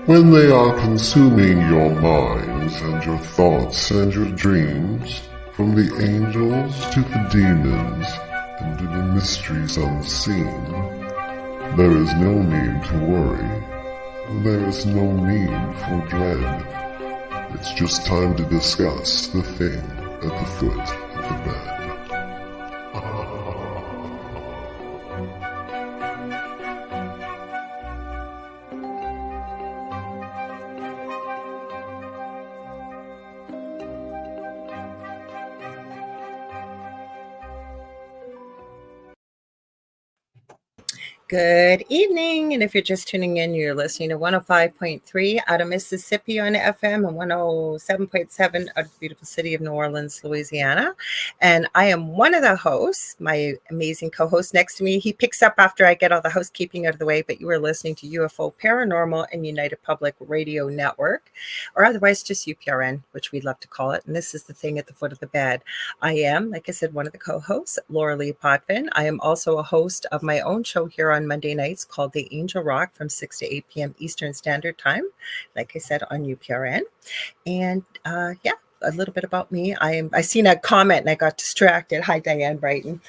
when they are consuming your minds and your thoughts and your dreams, from the angels to the demons and to the mysteries unseen, there is no need to worry. There is no need for dread. It's just time to discuss the thing at the foot of the bed. Good evening, and if you're just tuning in, you're listening to 105.3 out of Mississippi on FM and 107.7 out of the beautiful city of New Orleans, Louisiana. And I am one of the hosts, my amazing co-host next to me. He picks up after I get all the housekeeping out of the way, but you are listening to UFO Paranormal and United Public Radio Network, or otherwise just UPRN, which we love to call it. And this is the thing at the foot of the bed. I am, like I said, one of the co-hosts, Lorilei Potvin. I am also a host of my own show here on Monday nights called The Angel Rock from 6 to 8 p.m. Eastern Standard Time, like I said, on UPRN. And a little bit about me. I seen a comment and I got distracted. Hi, Diane Brighton.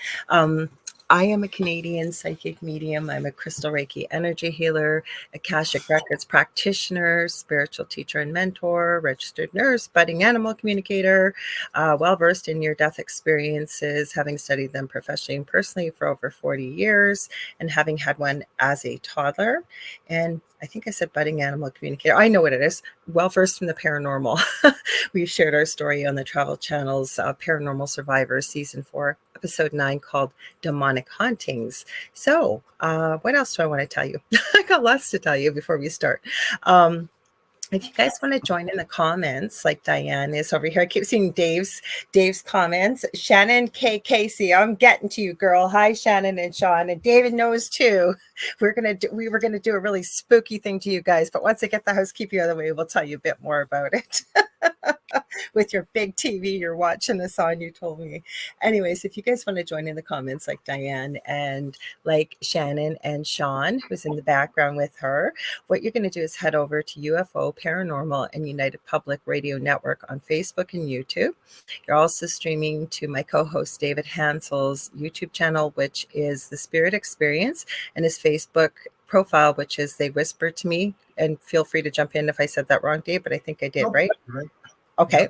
I am a Canadian psychic medium. I'm a crystal Reiki energy healer, Akashic Records practitioner, spiritual teacher and mentor, registered nurse, budding animal communicator, well-versed in near-death experiences, having studied them professionally and personally for over 40 years, and having had one as a toddler. And I think I said budding animal communicator. I know what it is. Well-versed in the paranormal. We've shared our story on the Travel Channel's Paranormal Survivors Season 4, Episode 9, called Demonic Hauntings. So what else do I want to tell you? I got lots to tell you before we start. If you guys want to join in the comments, like Diane is over here, I keep seeing Dave's comments. Shannon K. Casey, I'm getting to you, girl. Hi, Shannon and Sean, and David knows too. We were gonna do a really spooky thing to you guys, but once I get the housekeeping out of the way, we'll tell you a bit more about it. With your big TV you're watching this on, you told me. Anyways, if you guys want to join in the comments, like Diane and like Shannon and Sean, who's in the background with her, what you're going to do is head over to UFO Paranormal and United Public Radio Network on Facebook and YouTube. You're also streaming to my co-host David Hanzel's YouTube channel, which is The Spirit Experience, and his Facebook profile, which is They Whisper to Me. And feel free to jump in if I said that wrong, Dave, but I think I did, right? Okay.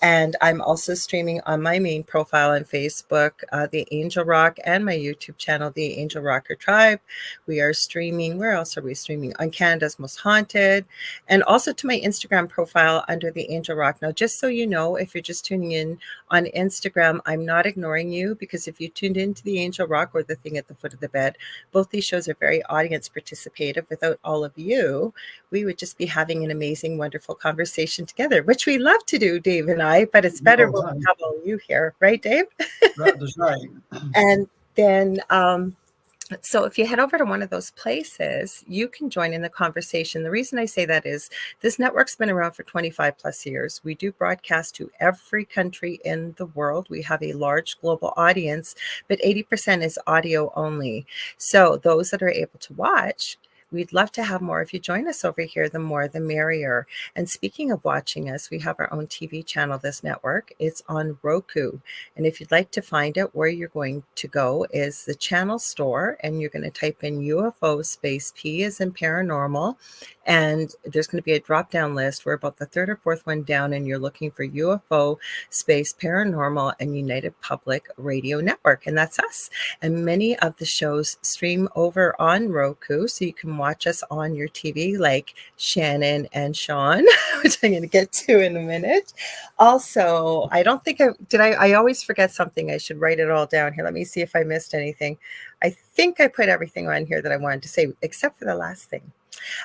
And I'm also streaming on my main profile on Facebook, The Angel Rock, and my YouTube channel, The Angel Rocker Tribe. We are streaming, where else are we streaming? On Canada's Most Haunted, and also to my Instagram profile under The Angel Rock. Now, just so you know, if you're just tuning in on Instagram, I'm not ignoring you, because if you tuned into The Angel Rock or The Thing at the Foot of the Bed, both these shows are very audience participative. Without all of you, we would just be having an amazing, wonderful conversation together, which we love to do, Dave and I, but it's better when we have all you here, right, Dave? That's right. And then, so if you head over to one of those places, you can join in the conversation. The reason I say that is this network's been around for 25 plus years. We do broadcast to every country in the world. We have a large global audience, but 80% is audio only. So those that are able to watch, we'd love to have more. If you join us over here, the more, the merrier. And speaking of watching us, we have our own TV channel, this network. It's on Roku. And if you'd like to find it, where you're going to go is the channel store, and you're going to type in UFO space P as in paranormal. And there's going to be a drop-down list. We're about the third or fourth one down, and you're looking for UFO space paranormal and United Public Radio Network. And that's us. And many of the shows stream over on Roku, so you can watch us on your TV, like Shannon and Sean, which I'm going to get to in a minute. Also, I don't think I always forget something. I should write it all down here. Let me see if I missed anything. I think I put everything on here that I wanted to say, except for the last thing.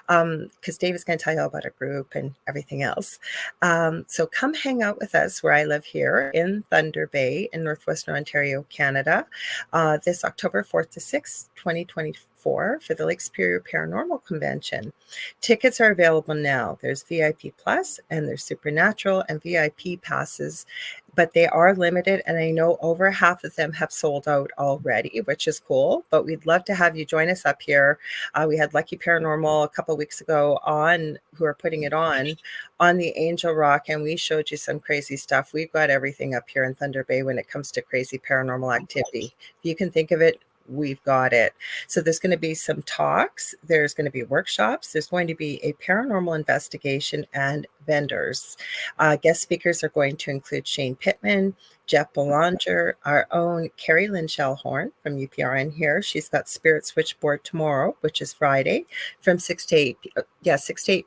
Because Dave is going to tell you all about our group and everything else. So come hang out with us where I live here in Thunder Bay in Northwestern Ontario, Canada, this October 4th to 6th, 2024 for the Lake Superior Paranormal Convention. Tickets are available now. There's VIP Plus and there's Supernatural and VIP passes. but they are limited, and I know over half of them have sold out already, which is cool. But we'd love to have you join us up here. We had Lucky Paranormal a couple of weeks ago on, who are putting it on the Angel Rock, and we showed you some crazy stuff. We've got everything up here in Thunder Bay when it comes to crazy paranormal activity. If you can think of it, we've got it. So there's going to be some talks, there's going to be workshops, there's going to be a paranormal investigation, and vendors. Guest speakers are going to include Shane Pittman, Jeff Belanger, our own Carrie Lynn Shellhorn from UPRN here. She's got Spirit Switchboard tomorrow, which is Friday, from 6 to 8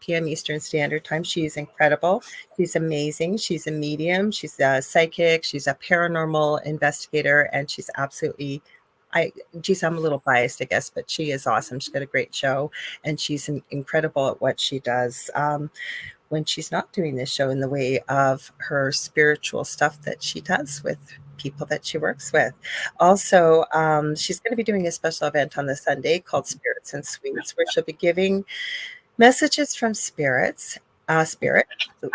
p.m. Eastern Standard Time. She's incredible. She's amazing. She's a medium. She's a psychic. She's a paranormal investigator, and she's absolutely, I'm a little biased, I guess, but she is awesome. She's got a great show, and she's incredible at what she does. When she's not doing this show, in the way of her spiritual stuff that she does with people that she works with. Also, she's going to be doing a special event on the Sunday called Spirits and Sweets, where she'll be giving messages from spirit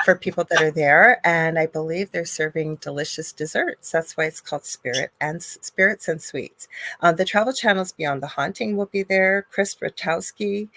for people that are there, and I believe they're serving delicious desserts. That's why it's called Spirits and Sweets. The Travel Channel's Beyond the Haunting will be there. Chris Rutkowski,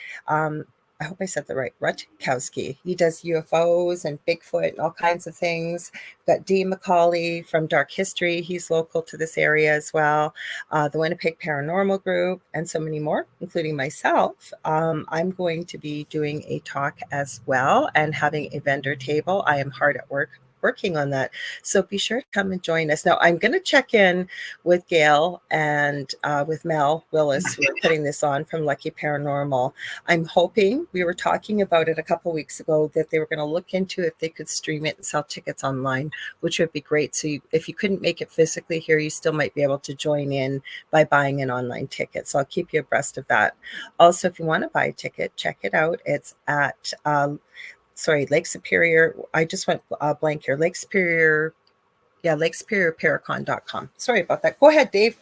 I hope I said the right, Rutkowski. He does UFOs and Bigfoot and all kinds of things. We've got Dean McCauley from Dark History. He's local to this area as well. The Winnipeg Paranormal Group, and so many more, including myself. I'm going to be doing a talk as well and having a vendor table. I am hard at work working on that. So be sure to come and join us. Now, I'm going to check in with Gail and with Mel Willis, who are putting this on from Lucky Paranormal. I'm hoping, we were talking about it a couple weeks ago, that they were going to look into if they could stream it and sell tickets online, which would be great. So if you couldn't make it physically here, you still might be able to join in by buying an online ticket. So I'll keep you abreast of that. Also, if you want to buy a ticket, check it out. It's at Lake Superior. I just went blank here. Lake Superior Paracon.com. Sorry about that. Go ahead, Dave.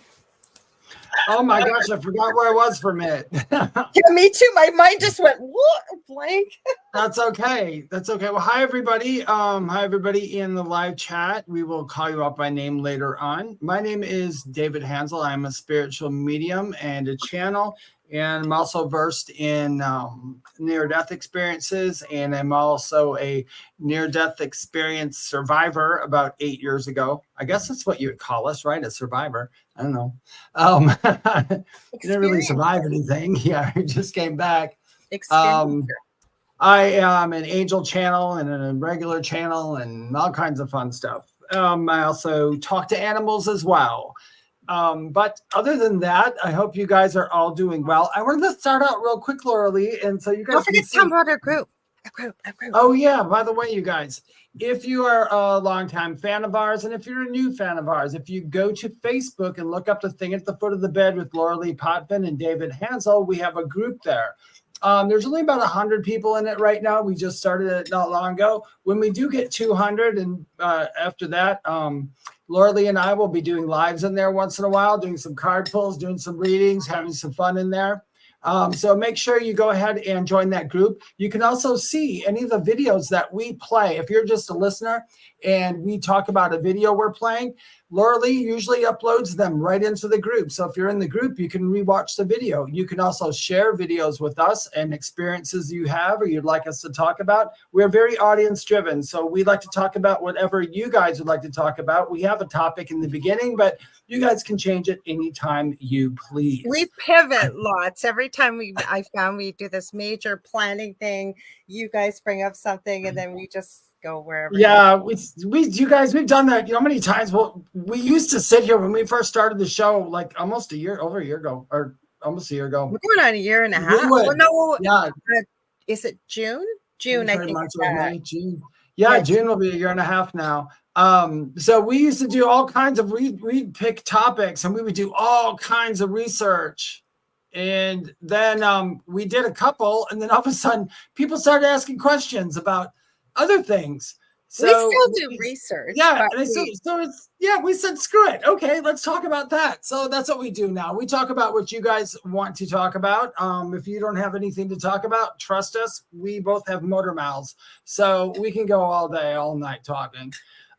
Oh my gosh, I forgot where I was for a minute. Yeah, me too. My mind just went blank. That's okay. That's okay. Well, hi everybody. Hi everybody in the live chat. We will call you up by name later on. My name is David Hanzel. I'm a spiritual medium and a channel. And I'm also versed in near-death experiences, and I'm also a near-death experience survivor about 8 years ago. I guess that's what you would call us, right? A survivor. I don't know. Didn't really survive anything. Yeah, I just came back. I am an angel channel and a regular channel and all kinds of fun stuff. I also talk to animals as well. But other than that, I hope you guys are all doing well. I wanted to start out real quick, Lorilei, and so you guys don't forget to tell about our group. Oh yeah, by the way, you guys, if you are a longtime fan of ours, and if you're a new fan of ours, if you go to Facebook and look up the thing at the foot of the bed with Lorilei Potvin and David Hanzel, we have a group there. There's only about 100 people in it right now. We just started it not long ago. When we do get 200, and after that, Lorilei and I will be doing lives in there once in a while, doing some card pulls, doing some readings, having some fun in there. So make sure you go ahead and join that group. You can also see any of the videos that we play. If you're just a listener and we talk about a video we're playing, Lorilei usually uploads them right into the group. So if you're in the group, you can rewatch the video. You can also share videos with us and experiences you have or you'd like us to talk about. We're very audience driven. So we like to talk about whatever you guys would like to talk about. We have a topic in the beginning, but you guys can change it anytime you please. We pivot lots. Every time I found we do this major planning thing, you guys bring up something and then we just go wherever. Yeah, you guys, we've done that. You know how many times? Well, we used to sit here when we first started the show, like over a year ago, or almost a year ago. We're going on a year and a half. Well, no, yeah. Is it June? June, I think. May, June. Yeah, June will be a year and a half now. So we used to do all kinds of, we'd pick topics and we would do all kinds of research. And then we did a couple, and then all of a sudden people started asking questions about other things. So we still do research. Yeah. And we said, screw it. Okay, let's talk about that. So that's what we do now. We talk about what you guys want to talk about. If you don't have anything to talk about, trust us, we both have motor mouths. So we can go all day, all night talking.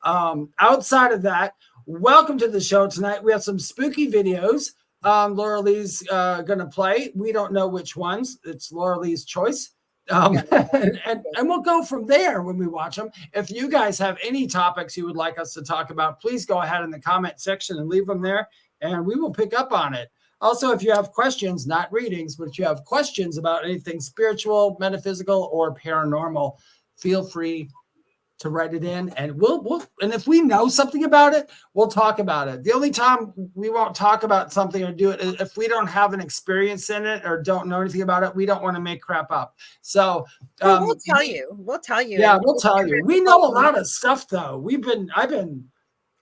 Outside of that, welcome to the show tonight. We have some spooky videos. Lorelei's going to play. We don't know which ones. It's Lorelei's choice. And we'll go from there when we watch them. If you guys have any topics you would like us to talk about, please go ahead in the comment section and leave them there, and we will pick up on it. Also, if you have questions, not readings, but if you have questions about anything spiritual, metaphysical, or paranormal, feel free to write it in, and we'll and if we know something about it, we'll talk about it. The only time we won't talk about something or do it is if we don't have an experience in it or don't know anything about it. We don't want to make crap up. So we'll tell you. We'll tell you. Yeah, we'll tell you. We know a lot of stuff though.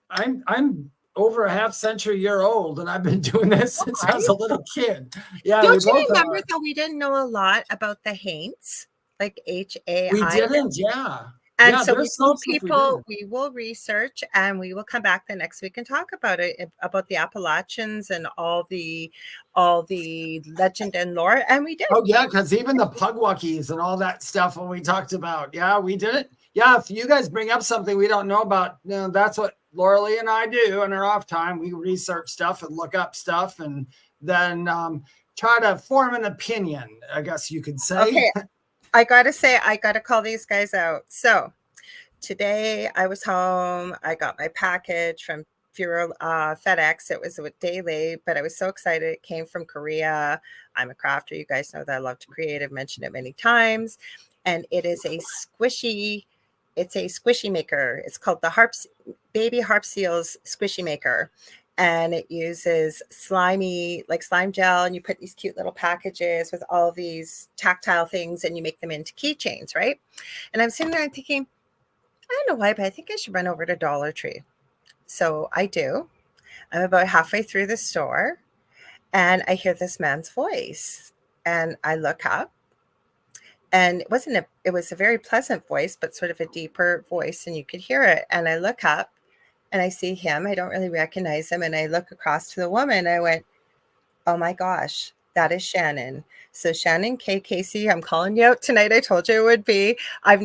I'm over a half-century old, and I've been doing this since I was a little kid. Yeah. Don't you remember that we didn't know a lot about the Haints, like HAI? We didn't, yeah. And so we told people we will research, and we will come back the next week and talk about it, about the Appalachians and all the legend and lore. And we did. Oh yeah, because even the Pugwuckies and all that stuff when we talked about, yeah, we did it. Yeah, if you guys bring up something we don't know about, that's what Lorilei and I do in our off time. We research stuff and look up stuff, and then try to form an opinion, I guess you could say. Okay. I got to call these guys out. So today I was home. I got my package from FedEx. It was a day late, but I was so excited. It came from Korea. I'm a crafter. You guys know that I love to create. I've mentioned it many times. And it is a squishy maker. It's called the Baby Harp Seals Squishy Maker. And it uses slime gel, and you put these cute little packages with all these tactile things, and you make them into keychains, right? And I'm sitting there and thinking, I don't know why, but I think I should run over to Dollar Tree. So I do. I'm about halfway through the store, and I hear this man's voice, and I look up, and it was a very pleasant voice, but sort of a deeper voice, and you could hear it. And I look up, and I see him. I don't really recognize him. And I look across to the woman. I went, oh my gosh, that is Shannon. So Shannon K. Casey, I'm calling you out tonight. I told you it would be.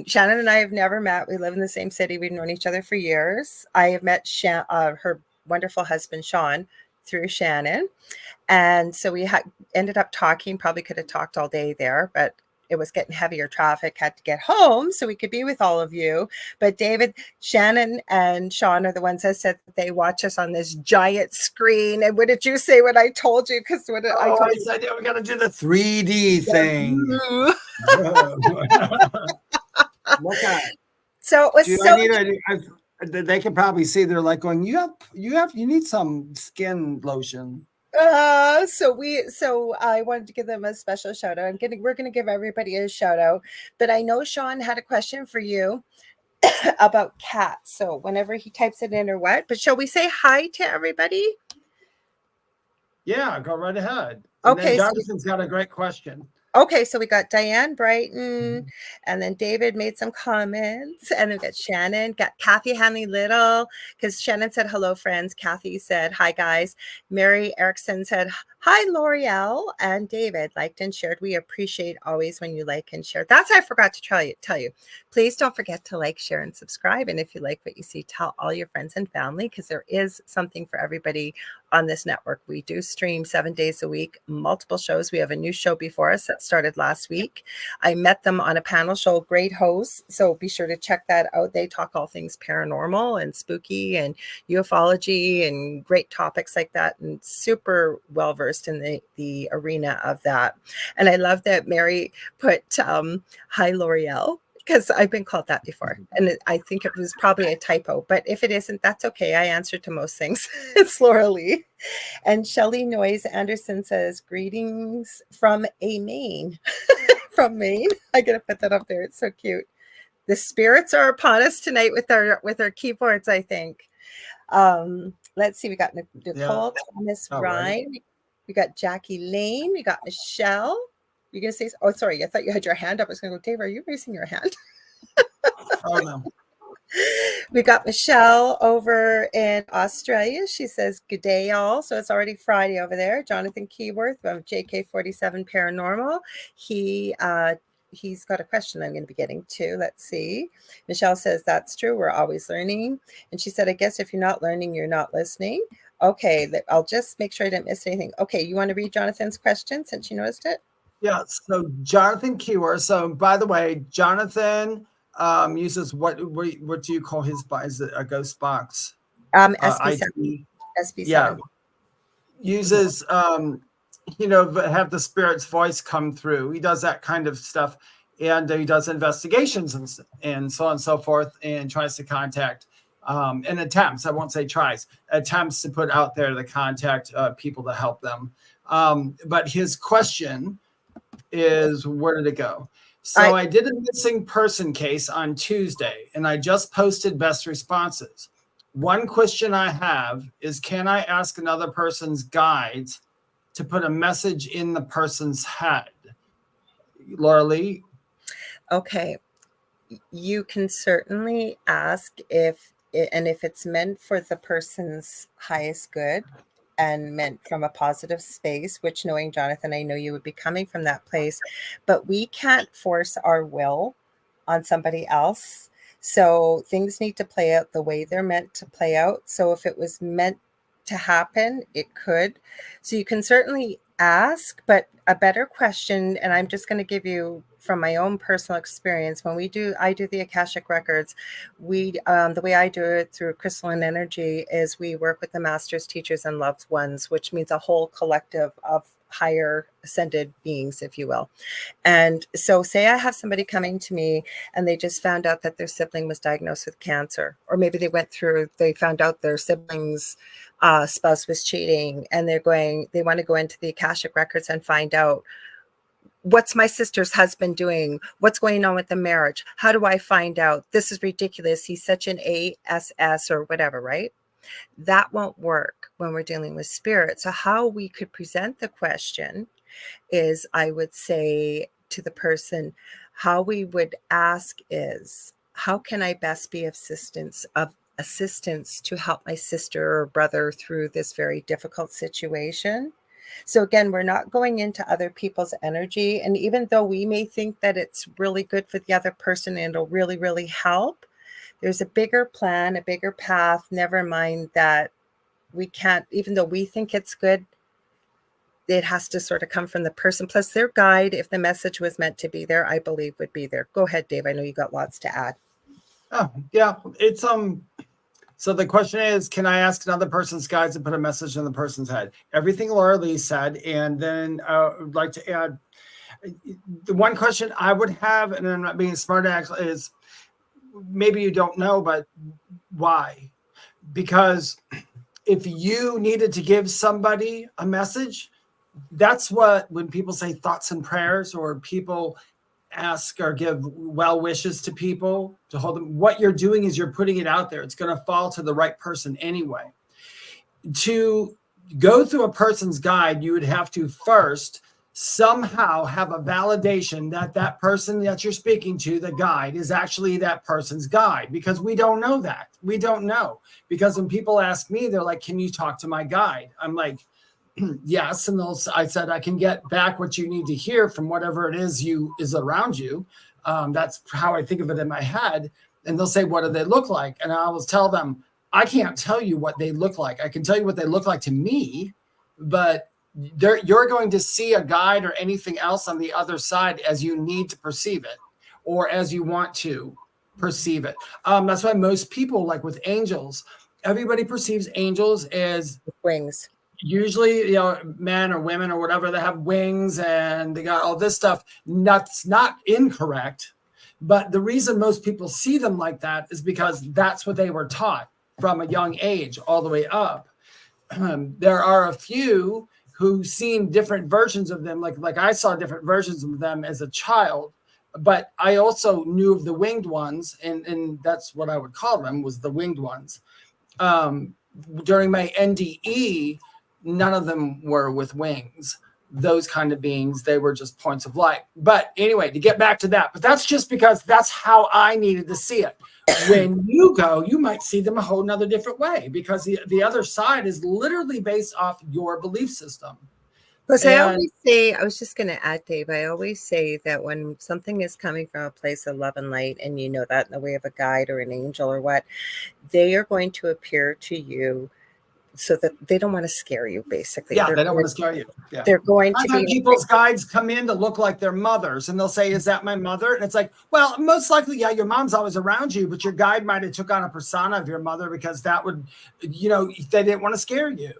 Shannon and I have never met. We live in the same city. We've known each other for years. I have met her wonderful husband, Sean, through Shannon. And so we ended up talking, probably could have talked all day there, but it was getting heavier traffic, had to get home so we could be with all of you. But David, Shannon, and Sean are the ones that said that they watch us on this giant screen. And what did you say when I told you? Because I said, yeah, we got to do the 3D thing. Okay. So it was they can probably see, they're like going, you need some skin lotion. So I wanted to give them a special shout out. We're gonna give everybody a shout out, but I know Sean had a question for you about cats. So whenever he types it in or what, but shall we say hi to everybody? Yeah, go right ahead. Okay. Jonathan's got a great question. Okay, so we got Diane Brighton, and then David made some comments, and then we got Shannon, got Kathy Hanley Little, because Shannon said, hello, friends. Kathy said, hi, guys. Mary Erickson said, hi, L'Oreal, and David liked and shared. We appreciate always when you like and share. That's I forgot to tell you. Please don't forget to like, share, and subscribe. And if you like what you see, tell all your friends and family, because there is something for everybody on this network. We do stream 7 days a week, multiple shows. We have a new show before us that started last week. I met them on a panel show, great hosts. So be sure to check that out. They talk all things paranormal and spooky and ufology and great topics like that, and super well versed in the arena of that. And I love that Mary put hi L'Oreal, because I've been called that before. And I think it was probably a typo, but if it isn't, that's okay. I answer to most things. It's Lorilei. And Shelley Noyes Anderson says, greetings from Maine. From Maine. I got to put that up there. It's so cute. The spirits are upon us tonight with our keyboards, I think. Let's see. We got Nicole Thomas Ryan. Right. We got Jackie Lane. We got Michelle. You're going to say, oh, sorry. I thought you had your hand up. I was going to go, Dave, are you raising your hand? Oh, no. We got Michelle over in Australia. She says, good day, all. So it's already Friday over there. Jonathan Keyworth of JK47 Paranormal. He he's got a question I'm going to be getting to. Let's see. Michelle says, that's true. We're always learning. And she said, I guess if you're not learning, you're not listening. Okay, I'll just make sure I didn't miss anything. Okay, you want to read Jonathan's question since you noticed it? Yeah, so Jonathan Kewer. So by the way, Jonathan uses what do you call his box? Is it a ghost box? SB7. SB7. Yeah. Uses have the spirit's voice come through. He does that kind of stuff, and he does investigations and so on and so forth, and tries to contact and attempts. I won't say tries. Attempts to put out there to contact people to help them. But his question is, where did it go? So I did a missing person case on Tuesday, and I just posted best responses. One question I have is, can I ask another person's guides to put a message in the person's head? Lorilei? Okay. You can certainly ask if it's meant for the person's highest good and meant from a positive space, which, knowing Jonathan, I know you would be coming from that place, but we can't force our will on somebody else. So things need to play out the way they're meant to play out. So if it was meant to happen, it could. So you can certainly ask, but a better question, and I'm just going to give you from my own personal experience, when I do the Akashic Records, the way I do it through crystalline energy is we work with the masters, teachers, and loved ones, which means a whole collective of higher ascended beings, if you will. And so say I have somebody coming to me and they just found out that their sibling was diagnosed with cancer, or maybe they found out their sibling's spouse was cheating, and they want to go into the Akashic Records and find out, what's my sister's husband doing? What's going on with the marriage? How do I find out? This is ridiculous. He's such an ASS or whatever, right? That won't work when we're dealing with spirit. So how we could present the question is, I would say to the person, how we would ask is, how can I best be of assistance to help my sister or brother through this very difficult situation? So again, we're not going into other people's energy. And even though we may think that it's really good for the other person and it'll really, really help, there's a bigger plan, a bigger path. Never mind that we can't, even though we think it's good, it has to sort of come from the person. Plus their guide, if the message was meant to be there, I believe would be there. Go ahead, Dave. I know you got lots to add. Oh, yeah. It's so the question is, can I ask another person's guides to put a message in the person's head? Everything Lorilei said, and then I'd like to add the one question I would have, and I'm not being smart actually, is maybe you don't know, but why? Because if you needed to give somebody a message, that's what, when people say thoughts and prayers, or people ask or give well wishes to people to hold them, what you're doing is you're putting it out there. It's going to fall to the right person anyway. To go through a person's guide, you would have to first somehow have a validation that that person that you're speaking to, the guide, is actually that person's guide, because we don't know that. We don't know, because when people ask me, they're like, can you talk to my guide? I'm like, yes. And I said, I can get back what you need to hear from whatever it is around you. That's how I think of it in my head. And they'll say, what do they look like? And I will tell them, I can't tell you what they look like. I can tell you what they look like to me, but you're going to see a guide or anything else on the other side as you need to perceive it, or as you want to perceive it. That's why most people, like with angels, everybody perceives angels as wings. Usually, men or women or whatever, they have wings and they got all this stuff. That's not incorrect. But the reason most people see them like that is because that's what they were taught from a young age all the way up. There are a few who seen different versions of them. Like I saw different versions of them as a child, but I also knew of the winged ones. And that's what I would call them, was the winged ones. During my NDE, none of them were with wings, those kind of beings. They were just points of light. But anyway, to get back to that, but that's just because that's how I needed to see it. When you go, you might see them a whole nother different way, because the other side is literally based off your belief system. Because I And always say, I was just going to add, Dave, I always say that when something is coming from a place of love and light, and you know that in the way of a guide or an angel or what, they are going to appear to you so that they don't want to scare you, basically. yeah, they don't want to scare you. Yeah. They're going to I've had be people's guides come in to look like their mothers, and they'll say, "Is that my mother?" And it's like, well, most likely, yeah, your mom's always around you, but your guide might have took on a persona of your mother because that would, they didn't want to scare you.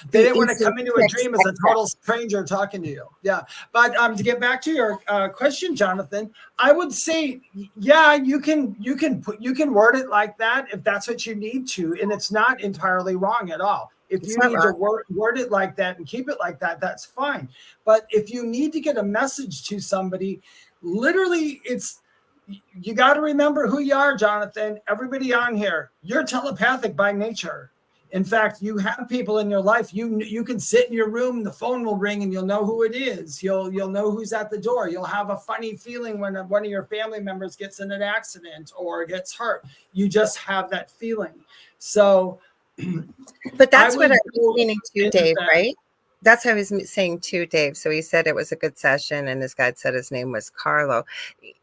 They didn't want to come into a dream as a total stranger talking to you. Yeah. But to get back to your question, Jonathan, I would say, yeah, you can word it like that if that's what you need to, and it's not entirely wrong at all. If you need to word it like that and keep it like that, that's fine. But if you need to get a message to somebody, literally, you got to remember who you are, Jonathan. Everybody on here, you're telepathic by nature. In fact, you have people in your life. You can sit in your room, the phone will ring, and you'll know who it is. You'll know who's at the door. You'll have a funny feeling when one of your family members gets in an accident or gets hurt. You just have that feeling. So, but that's what I was meaning to, Dave, right? That's what I was saying to Dave. So he said it was a good session, and his guide said his name was Carlo.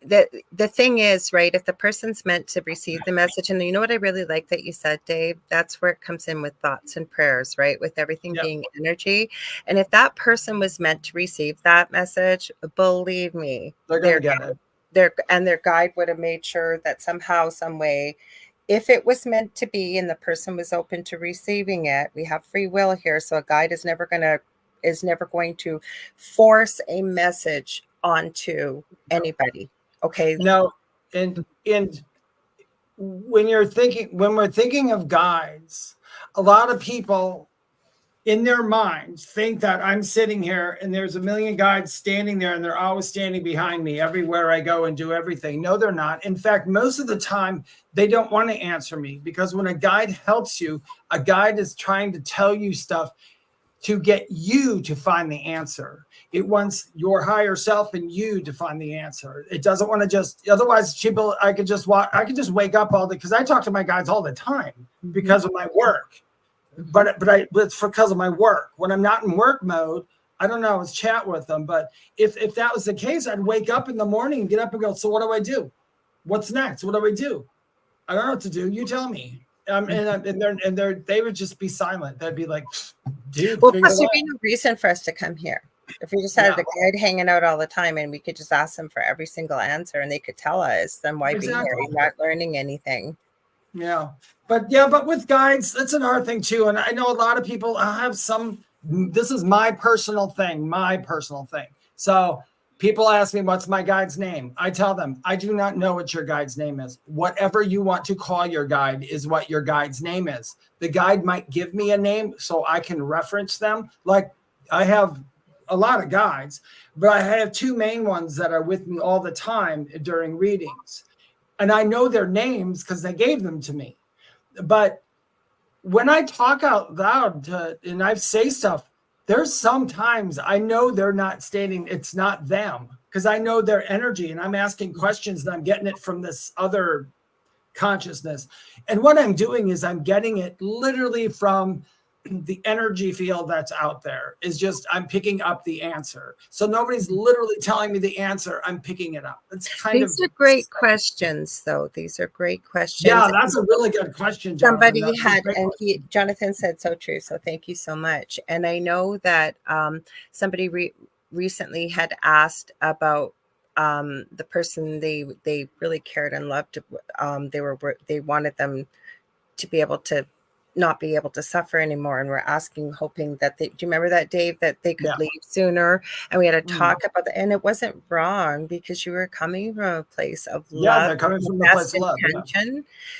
The thing is, right, if the person's meant to receive the message, and you know what I really like that you said, Dave, that's where it comes in with thoughts and prayers, right? With everything being energy. And if that person was meant to receive that message, believe me, they're going to get it. Their guide would have made sure that somehow, some way, if it was meant to be and the person was open to receiving it, we have free will here. So a guide is never going to force a message onto anybody. Okay. No, and when we're thinking of guides, a lot of people in their minds think that I'm sitting here and there's a million guides standing there and they're always standing behind me everywhere I go and do everything. No, they're not. In fact, most of the time they don't want to answer me, because when a guide helps you, a guide is trying to tell you stuff to get you to find the answer. It wants your higher self and you to find the answer. It doesn't want to just, otherwise people, I could just wake up all day, because I talk to my guides all the time because of my work. But it's because of my work. When I'm not in work mode, I don't know, let's chat with them. But if that was the case, I'd wake up in the morning and get up and go, so what do I do? What's next? What do I do? I don't know what to do. You tell me. And they would just be silent. They'd be like, dude. Well, plus there'd be no reason for us to come here. If we just had the guide hanging out all the time and we could just ask them for every single answer and they could tell us, then why be here? You're not learning anything. Yeah. But with guides, that's another thing too. And I know a lot of people have this is my personal thing. So people ask me, what's my guide's name? I tell them, I do not know what your guide's name is. Whatever you want to call your guide is what your guide's name is. The guide might give me a name so I can reference them. Like, I have a lot of guides, but I have two main ones that are with me all the time during readings. And I know their names because they gave them to me. But when I talk out loud and I say stuff, there's sometimes I know they're not stating, it's not them, because I know their energy and I'm asking questions and I'm getting it from this other consciousness. And what I'm doing is I'm getting it literally from the energy field that's out there. Is just, I'm picking up the answer. So nobody's literally telling me the answer. I'm picking it up. These are great questions, though. These are great questions. Yeah, that's a really good question, Jonathan. Jonathan said so true. So thank you so much. And I know that somebody recently had asked about the person they really cared and loved. They wanted them to be able to not be able to suffer anymore, and we're hoping that do you remember that, Dave, that they could leave sooner, and we had to talk about that, and it wasn't wrong because you were coming from a place of love. They're coming from a place of love.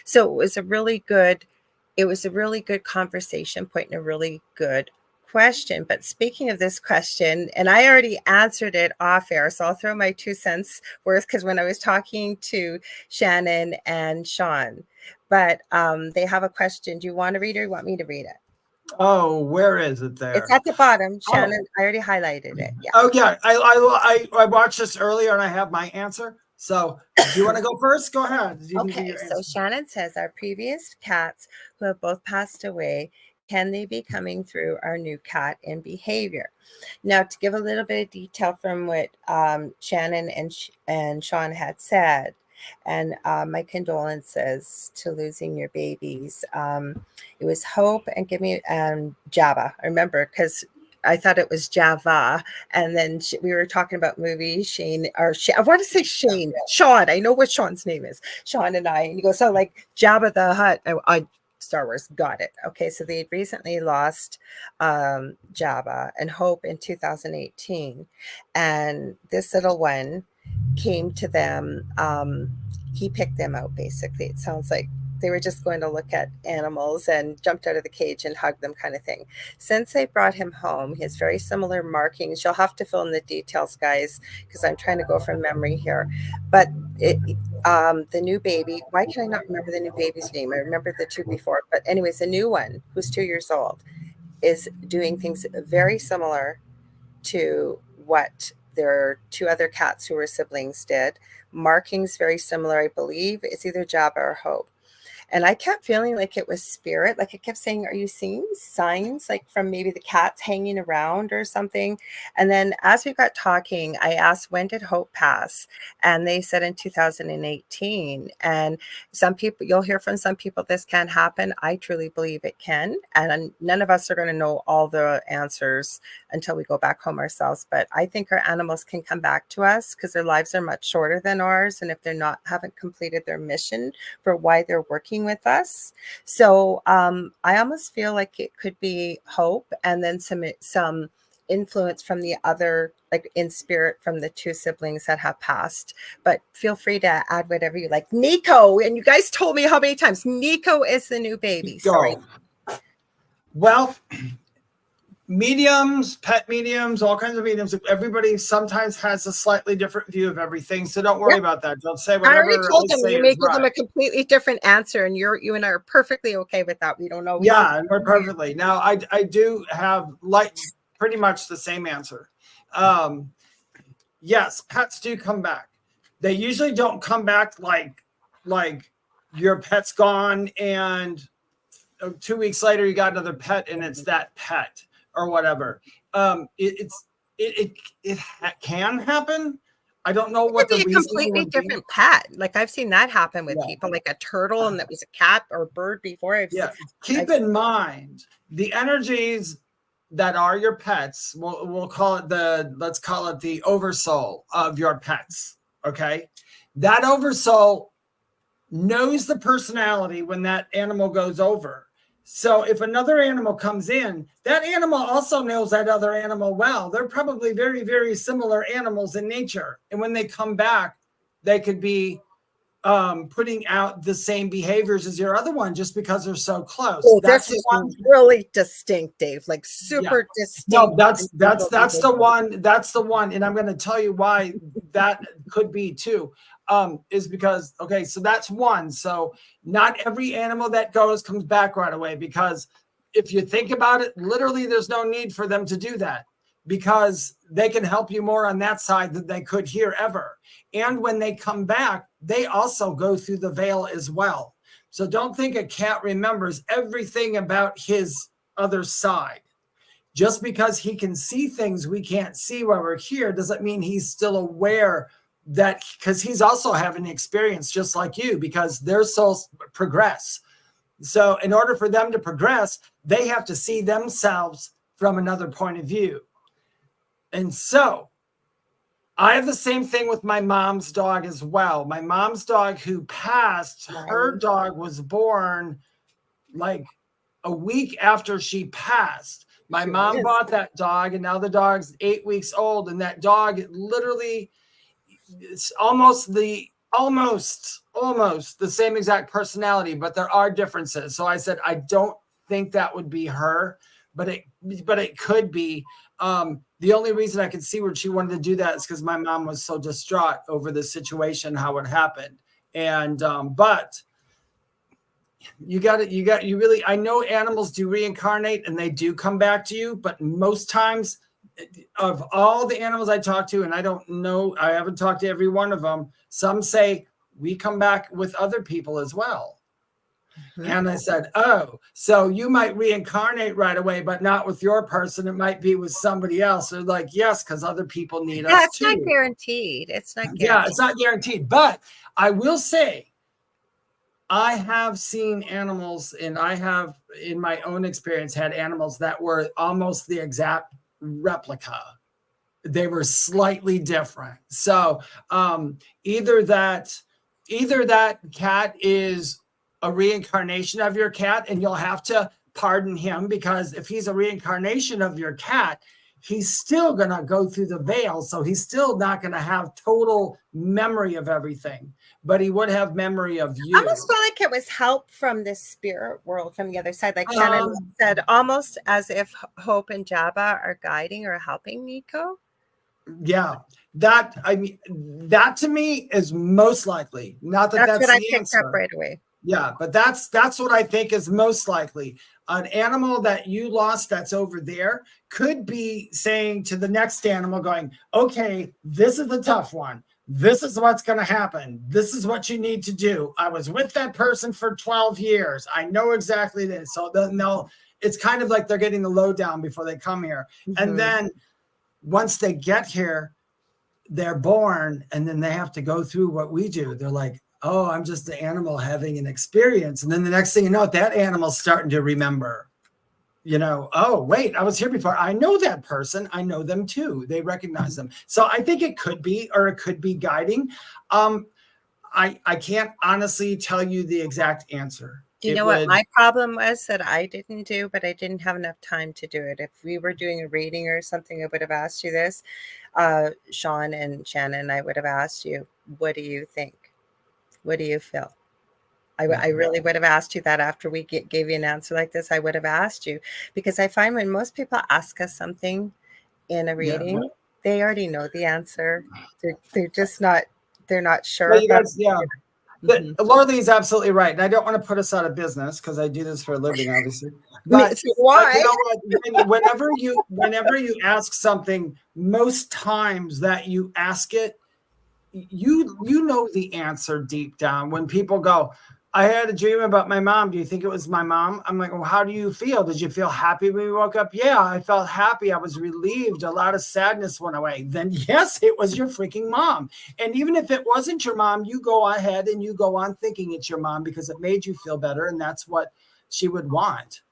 So it was a really good conversation point and a really good question. But speaking of this question, and I already answered it off air, so I'll throw my 2 cents worth, because when I was talking to Shannon and Sean, but they have a question. Do you want to read it or you want me to read it? Oh, where is it there? It's at the bottom, Shannon. I already highlighted it. Yeah. Oh, yeah. I watched this earlier and I have my answer. So do you want to go first? Go ahead. Okay. So Shannon says, our previous cats who have both passed away Can they be coming through our new cat in behavior? Now, to give a little bit of detail from what Shannon and Sean had said, and my condolences to losing your babies. It was Hope and give me Java. I remember because I thought it was Java, and then we were talking about movies. Shane, I want to say Shane, Sean. I know what Sean's name is. Sean and I, and he goes, so like Jabba the Hutt. I Star Wars, got it. Okay, so they had recently lost Jabba and Hope in 2018, and this little one came to them. He picked them out, basically. It sounds like they were just going to look at animals and jumped out of the cage and hugged them, kind of thing. Since they brought him home, he has very similar markings. You'll have to fill in the details, guys, because I'm trying to go from memory here. But the new baby, why can I not remember the new baby's name? I remember the two before. But anyways, the new one, who's 2 years old, is doing things very similar to what their two other cats who were siblings did. Markings very similar, I believe. It's either Jabba or Hope. And I kept feeling like it was spirit. Like it kept saying, are you seeing signs like from maybe the cats hanging around or something? And then as we got talking, I asked, when did Hope pass? And they said in 2018. And some people, you'll hear from some people, this can't happen. I truly believe it can. And none of us are going to know all the answers until we go back home ourselves. But I think our animals can come back to us because their lives are much shorter than ours. And if they're haven't completed their mission for why they're working with us. So I almost feel like it could be Hope and then some influence from the other, like in spirit from the two siblings that have passed. But feel free to add whatever you like. Nico, and you guys told me how many times Nico is the new baby. Sorry. Well, mediums, pet mediums, all kinds of mediums. Everybody sometimes has a slightly different view of everything. So don't worry about that. Don't say whatever. I already told them you may give them a completely different answer, and you and I are perfectly okay with that. We don't know. Yeah, and we're perfectly. Now, I do have like pretty much the same answer. Yes, pets do come back. They usually don't come back like your pet's gone and 2 weeks later you got another pet and it's that pet or whatever. It can happen. I don't know what the reason would be. A completely different pet. Like I've seen that happen with people, like a turtle, and that was a cat or a bird before. Keep in mind the energies that are your pets. We'll call it let's call it the oversoul of your pets. Okay, that oversoul knows the personality when that animal goes over. So if another animal comes in, that animal also knows that other animal well. They're probably very, very similar animals in nature. And when they come back, they could be putting out the same behaviors as your other one just because they're so close. Oh, that's one really distinct, Dave, like super distinct. No, that's the one. That's the one. And I'm going to tell you why that could be too. Is because, okay, so that's one. So not every animal that goes comes back right away, because if you think about it, literally there's no need for them to do that because they can help you more on that side than they could here ever. And when they come back, they also go through the veil as well. So don't think a cat remembers everything about his other side. Just because he can see things we can't see while we're here doesn't mean he's still aware that, because he's also having an experience just like you, because their souls progress. So in order for them to progress, they have to see themselves from another point of view. And so I have the same thing with my mom's dog as well. My mom's dog who passed, her dog was born like a week after she passed. My mom bought that dog, and now the dog's 8 weeks old, and that dog literally, it's almost the same exact personality, but there are differences. So I said, I don't think that would be her, but it could be. The only reason I could see where she wanted to do that is because my mom was so distraught over the situation, how it happened. And, but you really, I know animals do reincarnate and they do come back to you, but most times of all the animals I talk to, and I don't know, I haven't talked to every one of them. Some say we come back with other people as well. And I said, oh, so you might reincarnate right away, but not with your person. It might be with somebody else. They're like, yes, because other people need us it's too. not guaranteed. It's not guaranteed. Yeah, it's not guaranteed. But I will say, I have seen animals, and I have, in my own experience, had animals that were almost the exact replica. They were slightly different. So either that cat is a reincarnation of your cat, and you'll have to pardon him, because if he's a reincarnation of your cat, he's still going to go through the veil. So he's still not going to have total memory of everything, but he would have memory of you. I almost felt like it was help from the spirit world from the other side. Like Shannon said, almost as if Hope and Jabba are guiding or helping Nico. Yeah, that to me is most likely. Not that that's what I the picked answer. up right away. Yeah, but that's what I think is most likely. An animal that you lost that's over there could be saying to the next animal, going, okay, this is the tough one. This is what's going to happen. This is what you need to do. I was with that person for 12 years. I know exactly this. So it's kind of like they're getting the lowdown before they come here. And then once they get here, they're born, and then they have to go through what we do. They're like, oh, I'm just the animal having an experience. And then the next thing you know, that animal's starting to remember, oh, wait, I was here before. I know that person. I know them too. They recognize them. So I think it could be, or it could be guiding. I can't honestly tell you the exact answer. Do you know what my problem was that I didn't do, but I didn't have enough time to do it? If we were doing a reading or something, I would have asked you this. Sean and Shannon, I would have asked you, what do you think? What do you feel? I really would have asked you that after we gave you an answer like this. I would have asked you, because I find when most people ask us something in a reading, they already know the answer. They're just not, they're not sure. Well, you guys, Lorilei is absolutely right. And I don't want to put us out of business, because I do this for a living, obviously. But why? You know what? Whenever you ask something, most times that you ask it, you know the answer deep down. When people go, I had a dream about my mom. Do you think it was my mom? I'm like, well, how do you feel? Did you feel happy when you woke up? Yeah, I felt happy. I was relieved. A lot of sadness went away. Then yes, it was your freaking mom. And even if it wasn't your mom, you go ahead and you go on thinking it's your mom, because it made you feel better. And that's what she would want.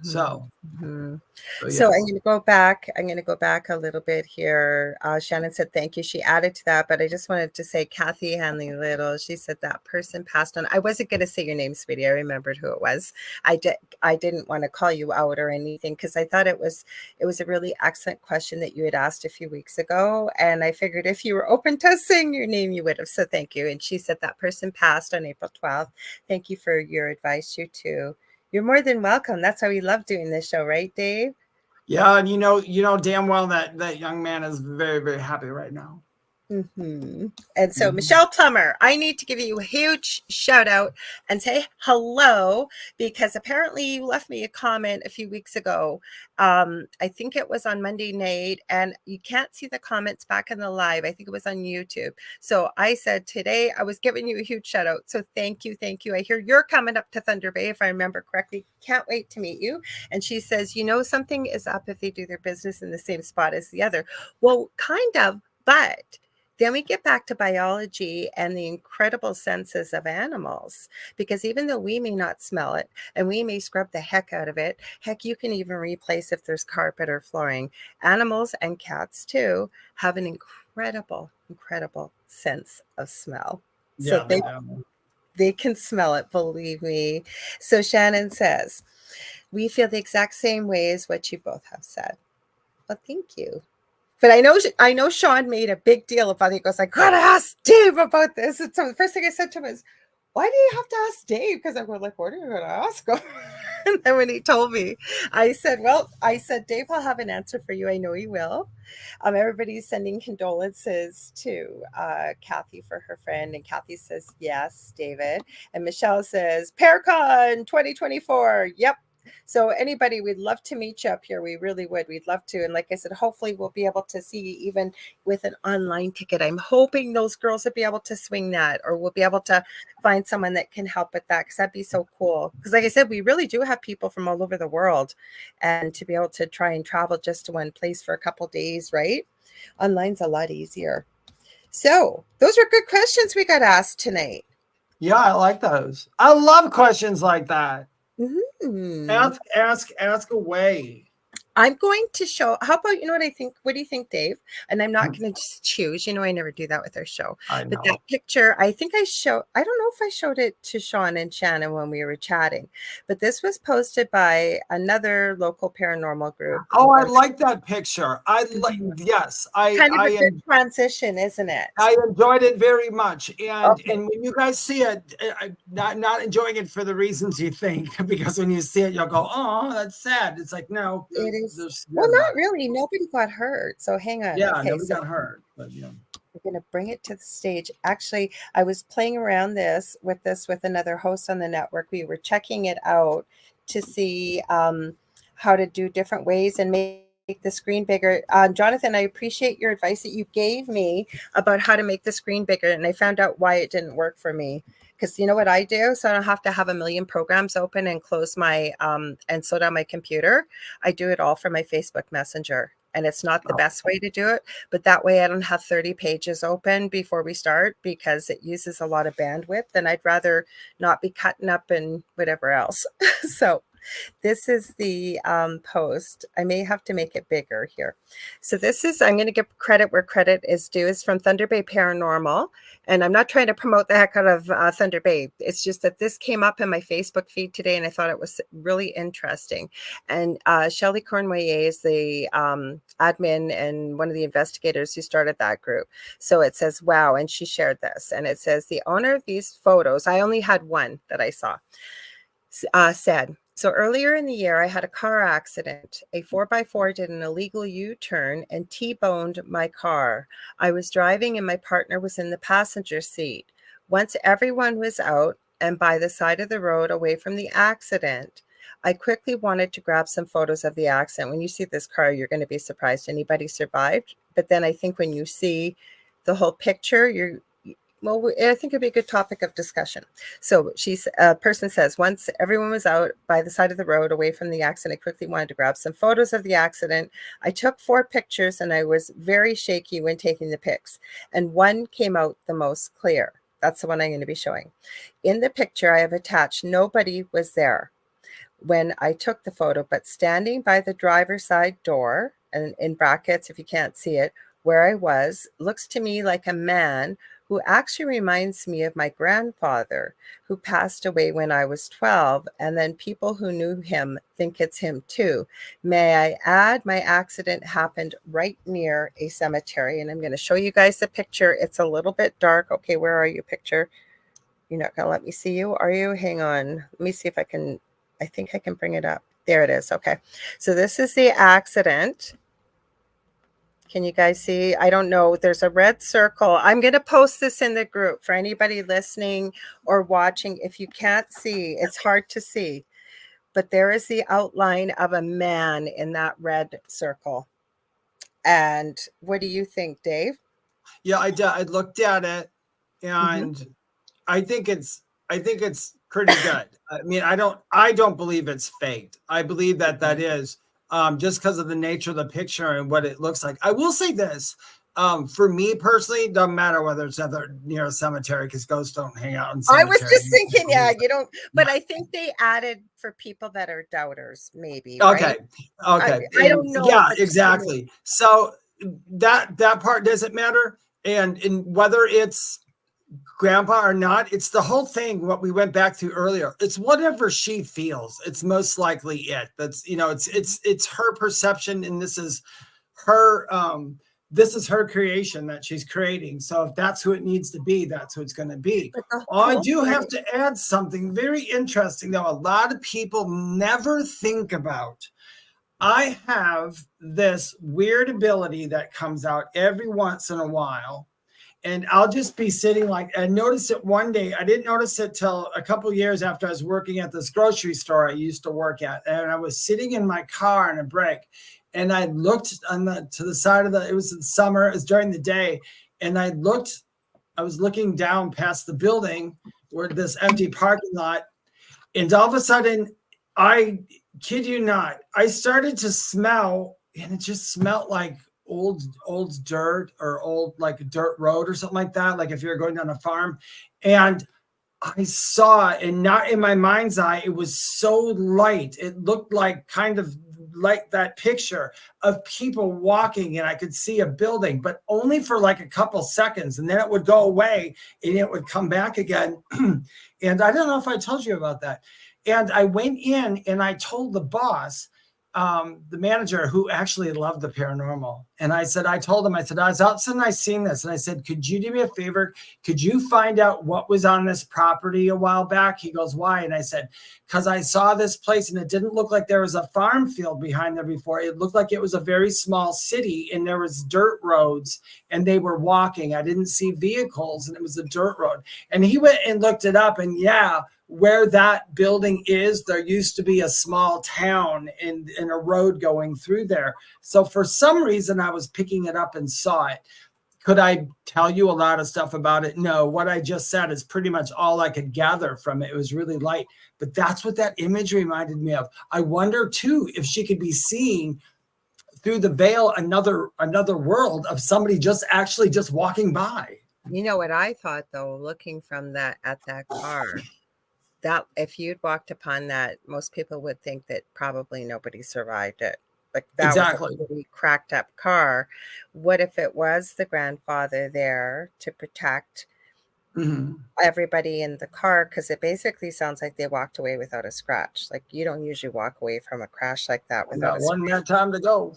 So I'm going to go back. I'm going to go back a little bit here. Shannon said, thank you. She added to that, but I just wanted to say, Kathy Hanley Little, she said that person passed on. I wasn't going to say your name, sweetie. I remembered who it was. I didn't want to call you out or anything, because I thought it was a really excellent question that you had asked a few weeks ago. And I figured if you were open to saying your name, you would have. So thank you. And she said that person passed on April 12th. Thank you for your advice, you too. You're more than welcome. That's why we love doing this show, right, Dave? Yeah, and you know damn well that young man is very, very happy right now. And so Michelle Plummer, I need to give you a huge shout out and say hello, because apparently you left me a comment a few weeks ago. I think it was on Monday night, and you can't see the comments back in the live. I think it was on YouTube. So I said today I was giving you a huge shout out. So thank you. I hear you're coming up to Thunder Bay, if I remember correctly. Can't wait to meet you. And she says, something is up if they do their business in the same spot as the other. Well, kind of, but then we get back to biology and the incredible senses of animals, because even though we may not smell it and we may scrub the heck out of it, heck, you can even replace if there's carpet or flooring. Animals and cats too have an incredible sense of smell. So they can smell it, believe me. So Shannon says, we feel the exact same way as what you both have said. Well, thank you. But I know Sean made a big deal about it. He goes, I gotta ask Dave about this. And so the first thing I said to him is, why do you have to ask Dave? Because I was like, what are you going to ask him? And then when he told me, I said, Dave will have an answer for you. I know he will. Everybody's sending condolences to Kathy for her friend. And Kathy says, yes, David. And Michelle says, PearCon 2024. Yep. So anybody, we'd love to meet you up here. We really would. We'd love to. And like I said, hopefully we'll be able to see you even with an online ticket. I'm hoping those girls will be able to swing that, or we'll be able to find someone that can help with that, because that'd be so cool. Because like I said, we really do have people from all over the world, and to be able to try and travel just to one place for a couple days, right? Online's a lot easier. So those were good questions we got asked tonight. Yeah, I like those. I love questions like that. Mm-hmm. Ask away. I'm going to show, how about, you know what I think? What do you think, Dave? And I'm not going to just choose, you know, I never do that with our show. I know. But that picture, I think I don't know if I showed it to Sean and Shannon when we were chatting, but this was posted by another local paranormal group. Oh, I like that picture. Yes. Kind of a good transition, isn't it? I enjoyed it very much. And when you guys see it, I'm not enjoying it for the reasons you think, because when you see it, you'll go, oh, that's sad. It's like, no, it is. Well, not really. Nobody got hurt. So hang on. Yeah, nobody got hurt. But yeah. We're going to bring it to the stage. Actually, I was playing around with another host on the network. We were checking it out to see how to do different ways and make the screen bigger. Jonathan, I appreciate your advice that you gave me about how to make the screen bigger. And I found out why it didn't work for me. Because you know what I do? So I don't have to have a million programs open and close my, and slow down my computer. I do it all from my Facebook Messenger. And it's not the best way to do it, but that way I don't have 30 pages open before we start, because it uses a lot of bandwidth, and I'd rather not be cutting up and whatever else. So this is the post. I may have to make it bigger here. So this is, I'm going to give credit where credit is due. It's from Thunder Bay Paranormal. And I'm not trying to promote the heck out of Thunder Bay. It's just that this came up in my Facebook feed today, and I thought it was really interesting. And Shelley Cornway is the admin and one of the investigators who started that group. So it says, wow. And she shared this. And it says, the owner of these photos, I only had one that I saw, said, so earlier in the year, I had a car accident. A 4x4 did an illegal U-turn and T-boned my car. I was driving and my partner was in the passenger seat. Once everyone was out and by the side of the road away from the accident, I quickly wanted to grab some photos of the accident. When you see this car, you're going to be surprised anybody survived. But then I think when you see the whole picture, well, I think it'd be a good topic of discussion. So a person says, once everyone was out by the side of the road away from the accident, I quickly wanted to grab some photos of the accident. I took 4 pictures and I was very shaky when taking the pics. And one came out the most clear. That's the one I'm going to be showing. In the picture I have attached, nobody was there when I took the photo, but standing by the driver's side door, and in brackets, if you can't see it, where I was, looks to me like a man who actually reminds me of my grandfather, who passed away when I was 12, and then people who knew him think it's him too. May I add, my accident happened right near a cemetery, and I'm going to show you guys the picture. It's a little bit dark. Okay, where are you, picture? You're not going to let me see you, are you? Hang on. Let me see if I can, I think I can bring it up. There it is. Okay, so this is the accident. Can you guys see? I don't know. There's a red circle. I'm going to post this in the group for anybody listening or watching. If you can't see, it's hard to see. But there is the outline of a man in that red circle. And what do you think, Dave? Yeah, I looked at it, and I think it's pretty good. I mean, I don't believe it's faked. I believe that is. Just because of the nature of the picture and what it looks like. I will say this, for me personally, it doesn't matter whether it's near a cemetery, because ghosts don't hang out in cemeteries. I was just thinking, yeah, you don't, but I think they added for people that are doubters, maybe. Okay. Right? Okay. I don't know. Yeah, exactly. So that part doesn't matter. And whether it's grandpa or not, it's the whole thing, what we went back to earlier. It's whatever she feels. It's most likely it. That's, it's her perception, and this is her creation that she's creating. So if that's who it needs to be, that's who it's going to be. I do have to add something very interesting, though. A lot of people never think about. I have this weird ability that comes out every once in a while. And I'll just be sitting like, I noticed it one day. I didn't notice it till a couple of years after I was working at this grocery store I used to work at. And I was sitting in my car on a break, and I looked to the side of it was in summer, it was during the day. And I was looking down past the building where this empty parking lot. And all of a sudden, I kid you not, I started to smell, and it just smelled like old dirt, or old, like a dirt road or something like that, like if you're going down a farm. And I saw, and not in my mind's eye, it was so light, it looked like kind of like that picture of people walking, and I could see a building, but only for like a couple seconds, and then it would go away and it would come back again. And I don't know if I told you about that. And I went in and I told the boss, the manager, who actually loved the paranormal. And I told him, I was outside and I seen this. And I said, could you do me a favor? Could you find out what was on this property a while back? He goes, why? And I said, because I saw this place and it didn't look like there was a farm field behind there before. It looked like it was a very small city, and there was dirt roads, and they were walking. I didn't see vehicles, and it was a dirt road. And he went and looked it up, and yeah, where that building is, there used to be a small town and a road going through there. So for some reason, I was picking it up and saw it. Could I tell you a lot of stuff about it? No, what I just said is pretty much all I could gather from it. It was really light, but that's what that image reminded me of. I wonder too, if she could be seeing through the veil another world of somebody just walking by. You know what I thought though, looking from that at that car, that if you'd walked upon that, most people would think that probably nobody survived it. Like that Exactly. was a really cracked up car. What if it was the grandfather there to protect everybody in the car? Because it basically sounds like they walked away without a scratch. Like you don't usually walk away from a crash like that without a one scratch. more time to go.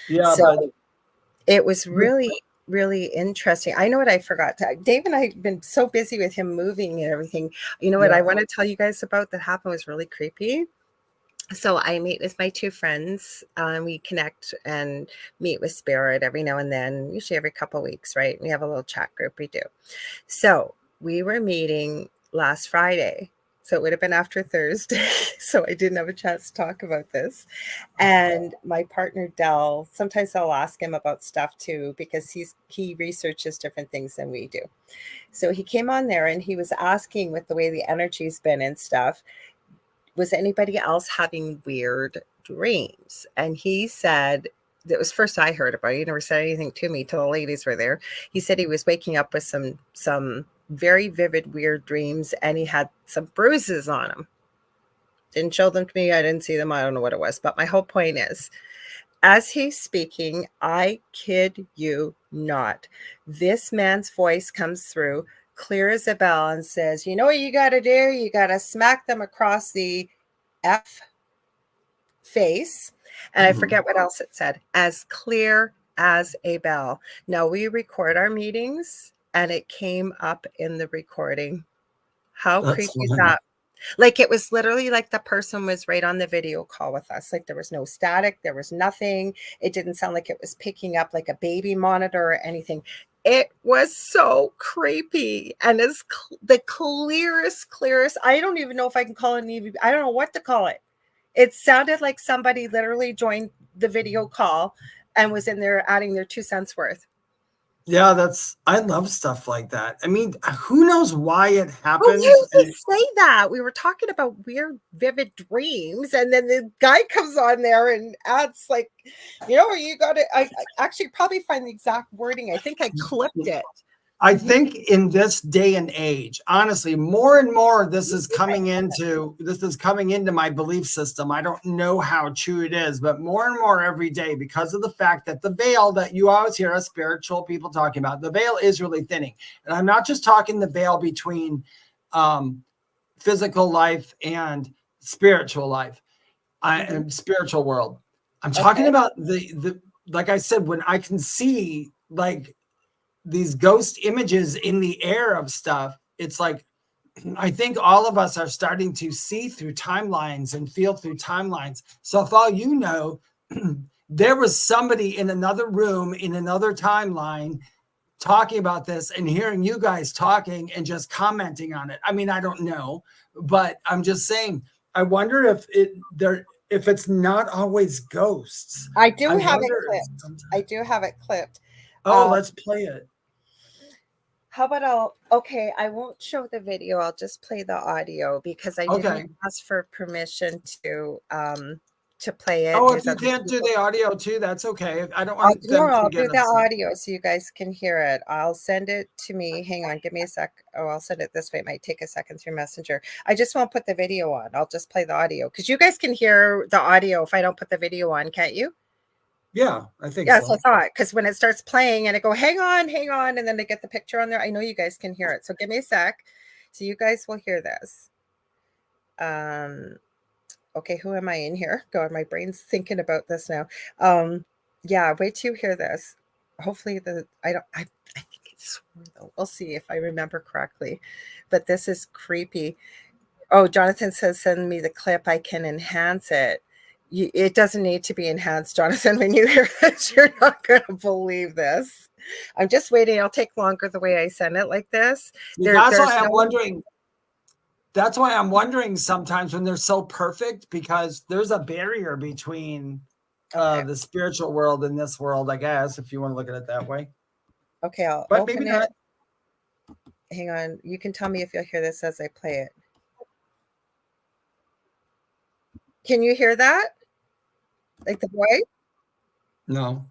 Yeah, So but it was really interesting. I know what I forgot to. Dave and I have been so busy with him moving and everything. You know what I want to tell you guys about that happened was really creepy. So I meet with my two friends. We connect and meet with Spirit every now and then, usually every couple of weeks, right? We have a little chat group we do. So we were meeting last Friday. So it would have been after Thursday. So I didn't have a chance to talk about this. And my partner, Del, sometimes I'll ask him about stuff too, because he researches different things than we do. So he came on there and he was asking, with the way the energy's been and stuff, was anybody else having weird dreams? And he said, that was first I heard about it. He never said anything to me till the ladies were there. He said he was waking up with some very vivid, weird dreams, and he had some bruises on him. Didn't show them to me. I didn't see them. I don't know what it was. But my whole point is, as he's speaking, I kid you not, this man's voice comes through clear as a bell and says, you know what you got to do? You got to smack them across the F face. And I forget what else it said, as clear as a bell. Now we record our meetings and it came up in the recording. How creepy is that? Like it was literally like the person was right on the video call with us. Like there was no static. There was nothing. It didn't sound like it was picking up like a baby monitor or anything. It was so creepy, and as the clearest. I don't even know if I can call it an EVP. I don't know what to call it. It sounded like somebody literally joined the video call and was in there adding their 2 cents worth. Yeah, I love stuff like that. I mean, who knows why it happens? Who used to say that? We were talking about weird, vivid dreams, and then the guy comes on there and adds like, you know, you got to. I actually probably find the exact wording. I think I clipped it. I think in this day and age, honestly, more and more this is coming into my belief system. I don't know how true it is, but more and more every day, because of the fact that the veil that you always hear us spiritual people talking about, the veil is really thinning. And I'm not just talking the veil between physical life and spiritual life, and spiritual world. I'm talking about the like I said, when I can see like these ghost images in the air of stuff, it's like, I think all of us are starting to see through timelines and feel through timelines. So if all you know, there was somebody in another room, in another timeline, talking about this and hearing you guys talking and just commenting on it. I mean, I don't know, but I'm just saying, I wonder if it's not always ghosts. I do have it clipped. I do have it clipped. Oh, let's play it. How about okay, I won't show the video. I'll just play the audio because I didn't ask for permission to play it. Oh, if you can't do the audio too, that's okay. I don't want I'll do the audio so you guys can hear it. I'll send it to me. Hang on, give me a sec. Oh, I'll send it this way. It might take a second through Messenger. I just won't put the video on. I'll just play the audio because you guys can hear the audio if I don't put the video on, can't you? Yeah, I think so. Yes, I thought, because when it starts playing and I go, hang on, and then they get the picture on there, I know you guys can hear it. So give me a sec. So you guys will hear this. Okay, who am I in here? God, my brain's thinking about this now. Yeah, wait till you hear this. Hopefully I think it's though. We'll see if I remember correctly. But this is creepy. Oh, Jonathan says, send me the clip. I can enhance it. It doesn't need to be enhanced, Jonathan. When you hear this, you're not going to believe this. I'm just waiting. It'll take longer the way I send it like this. That's why I'm wondering. That's why I'm wondering sometimes when they're so perfect, because there's a barrier between the spiritual world and this world, I guess, if you want to look at it that way. Okay, but maybe not. Hang on. You can tell me if you'll hear this as I play it. Can you hear that? Like the voice? No,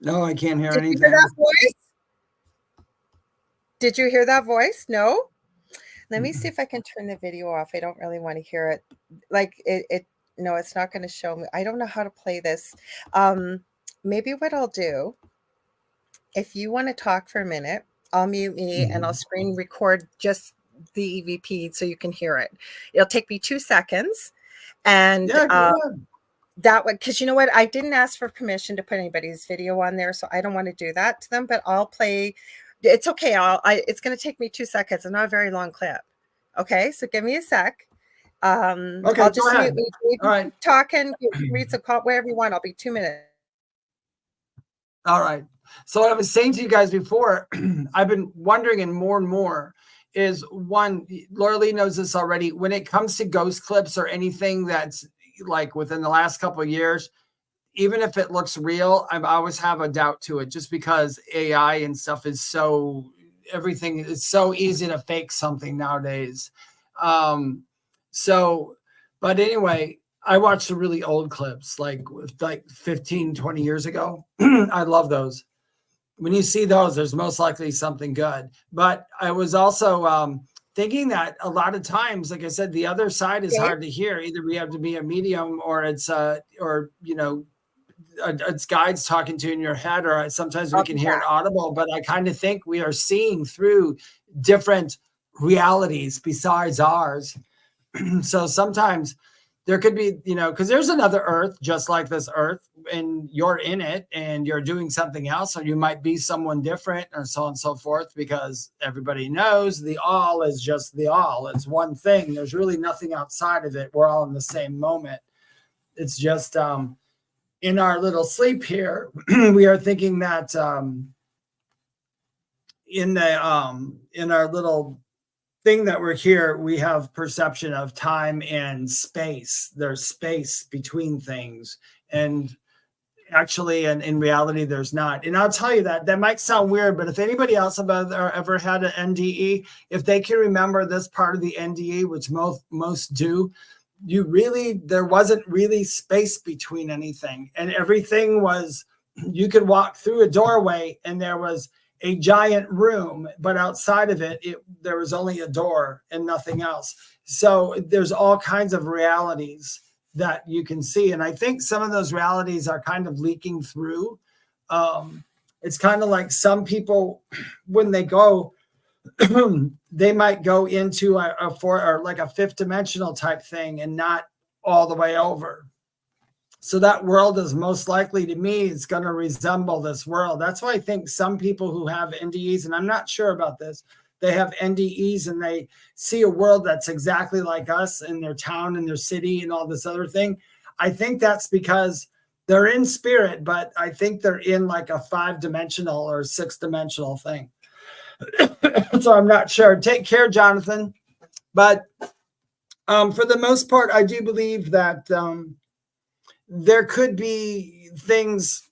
I can't hear anything. Did you hear that voice? Did you hear that voice? No? Let me see if I can turn the video off. I don't really want to hear it. Like no, it's not going to show me. I don't know how to play this. Maybe what I'll do, if you want to talk for a minute, I'll mute me and I'll screen record just the EVP so you can hear it. It'll take me 2 seconds. And that would, because you know what, I didn't ask for permission to put anybody's video on there, so I don't want to do that to them, but I'll play. It's okay. It's going to take me 2 seconds. It's not a very long clip. Okay, so give me a sec. Okay, I'll just mute me. All right, talking, read some call, wherever you want. I'll be 2 minutes. All right. So what I was saying to you guys before, I've been wondering, and more is one. Lorilei knows this already. When it comes to ghost clips or anything that's like within the last couple of years, even if it looks real, I always have a doubt to it, just because AI and stuff is everything is so easy to fake something nowadays. But anyway, I watched the really old clips, like 15, 20 years ago. I love those. When you see those, there's most likely something good. But I was also thinking that a lot of times, like I said, the other side is hard to hear. Either we have to be a medium, or it's it's guides talking to you in your head, or sometimes we can hear it audible. But I kind of think we are seeing through different realities besides ours. So sometimes there could be, because there's another Earth just like this Earth, and you're in it and you're doing something else, or you might be someone different, or so on and so forth, because everybody knows the all is just the all. It's one thing. There's really nothing outside of it. We're all in the same moment. It's just in our little sleep here, we are thinking that in our little thing that we're here, we have perception of time and space. There's space between things, and actually, and in reality, there's not. And I'll tell you that might sound weird, but if anybody else have ever had an NDE, if they can remember this part of the NDE, which most do, there wasn't really space between anything, and everything was, you could walk through a doorway and there was a giant room, but outside of it, there was only a door and nothing else. So there's all kinds of realities that you can see. And I think some of those realities are kind of leaking through. It's kind of like some people, when they go, they might go into a fifth dimensional type thing and not all the way over. So that world is most likely, to me, it's going to resemble this world. That's why I think some people who have NDEs, and I'm not sure about this, they have NDEs and they see a world that's exactly like us in their town and their city and all this other thing. I think that's because They're in spirit, but I think they're in like a 5-dimensional or 6-dimensional thing. So I'm not sure. Take care, Jonathan. But for the most part, I do believe that there could be things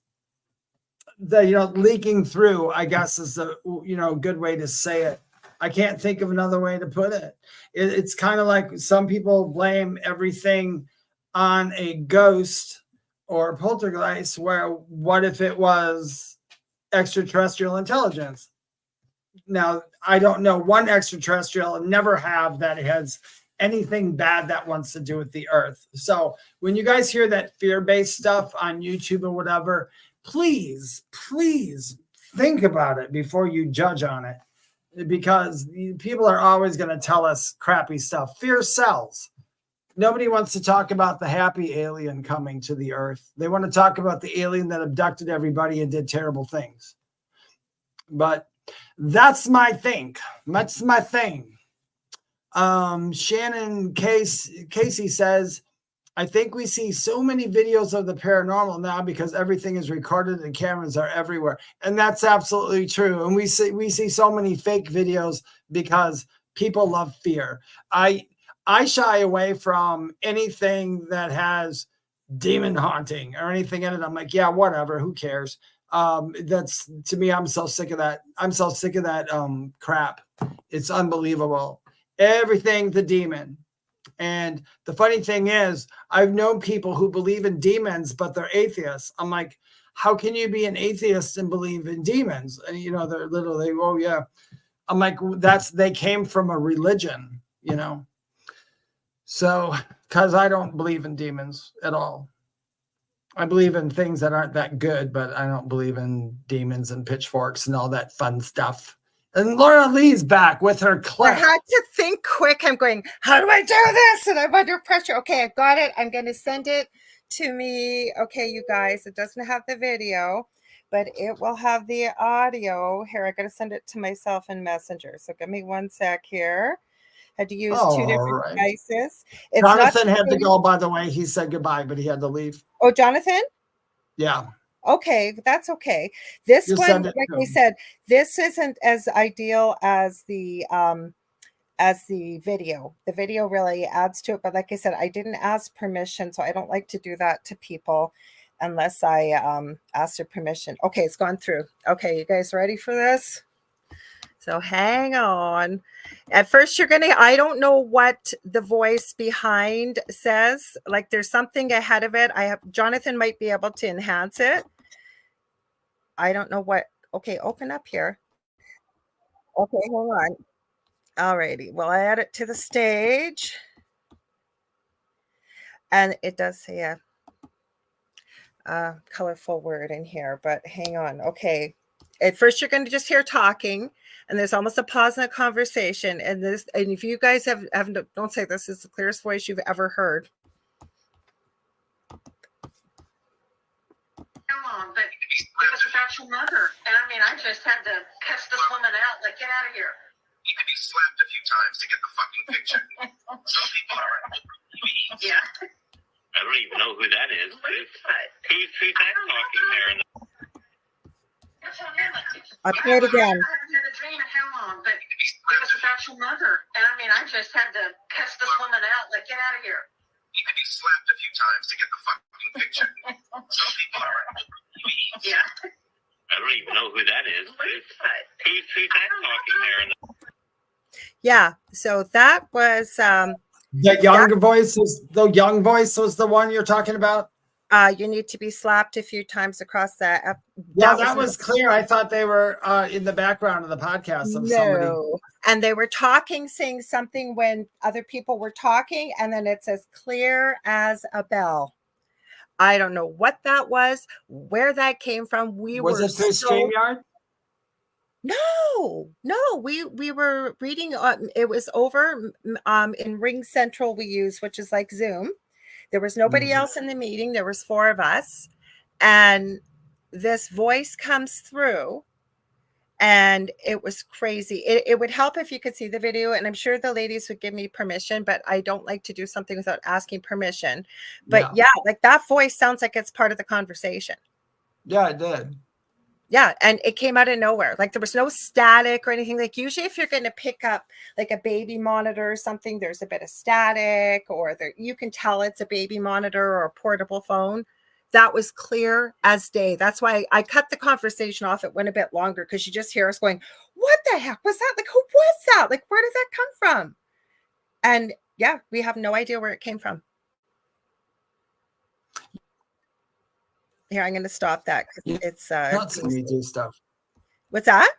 that, leaking through, I guess is a, good way to say it. I can't think of another way to put it. It's kind of like some people blame everything on a ghost or poltergeist, where what if it was extraterrestrial intelligence? Now, I don't know one extraterrestrial and never have that has anything bad that wants to do with the earth. So when you guys hear that fear-based stuff on YouTube or whatever, please think about it before you judge on it, because people are always going to tell us crappy stuff. Fear sells. Nobody wants to talk about the happy alien coming to the earth. They want to talk about the alien that abducted everybody and did terrible things. But that's my thing. That's my thing. Shannon Casey says, I think we see so many videos of the paranormal now because everything is recorded and cameras are everywhere. And that's absolutely true. And we see so many fake videos because people love fear. I shy away from anything that has demon haunting or anything in it. I'm like, yeah, whatever, who cares? That's, to me, I'm so sick of that. I'm so sick of that crap. It's unbelievable. Everything the demon. And the funny thing is, I've known people who believe in demons, but they're atheists. I'm like, how can you be an atheist and believe in demons? And, they're literally, oh, yeah. I'm like, they came from a religion, So, because I don't believe in demons at all. I believe in things that aren't that good, but I don't believe in demons and pitchforks and all that fun stuff. And Laura Lee's back with her clip. I had to think quick. I'm going, how do I do this? And I'm under pressure. Okay, I've got it. I'm going to send it to me. Okay, you guys, it doesn't have the video, but it will have the audio. Here, I got to send it to myself in Messenger. So give me one sec here. Had to use two different devices. Jonathan had to go, by the way. He said goodbye, but he had to leave. Oh, Jonathan? Yeah. Okay, that's okay. This one, like we said, this isn't as ideal as the video. The video really adds to it, but like I said, I didn't ask permission, so I don't like to do that to people unless I ask their permission. Okay, it's gone through. Okay, you guys ready for this? So hang on. At first I don't know what the voice behind says. Like there's something ahead of it. Jonathan might be able to enhance it. I don't know what. Okay, open up here. Okay, hold on. Alrighty. Well, I add it to the stage. And it does say a colorful word in here, but hang on. Okay. At first you're going to just hear talking, and there's almost a pause in a conversation. And if you guys haven't, don't say this is the clearest voice you've ever heard. But it was her actual mother. And I mean, I just had to cuss this woman out, like, get out of here. You could be slapped a few times to get the fucking picture. Some people are. Yeah. I don't even know who that is. Who's that talking there? I'll play it again. I haven't had a dream in how long, but it was her actual mother. And I mean, I just had to cuss this woman out, like, get out of here. You could be slapped a few times to get the fucking picture. Some people are. Yeah. I don't even know who that is. Who's that talking there? Yeah. So that was the young voice was the one you're talking about. You need to be slapped a few times across that. That was clear. I thought they were in the background of the podcast of somebody. And they were talking, saying something when other people were talking, and then it's as clear as a bell. I don't know what that was, where that came from. Was it through StreamYard? No, we were reading. It was over in Ring Central we use, which is like Zoom. There was nobody else in the meeting. There was 4 of us, and this voice comes through, And it was crazy. It would help if you could see the video, and I'm sure the ladies would give me permission, but I don't like to do something without asking permission. But yeah, like that voice sounds like it's part of the conversation. Yeah, it did. Yeah, and it came out of nowhere. Like there was no static or anything. Like usually if you're going to pick up like a baby monitor or something, there's a bit of static, or you can tell it's a baby monitor or a portable phone. That was clear as day. That's why I cut the conversation off. It went a bit longer because you just hear us going, what the heck was that? Like, who was that? Like, where did that come from? And yeah, we have no idea where it came from. Here, I'm going to stop that because it's Not me do stuff. What's that?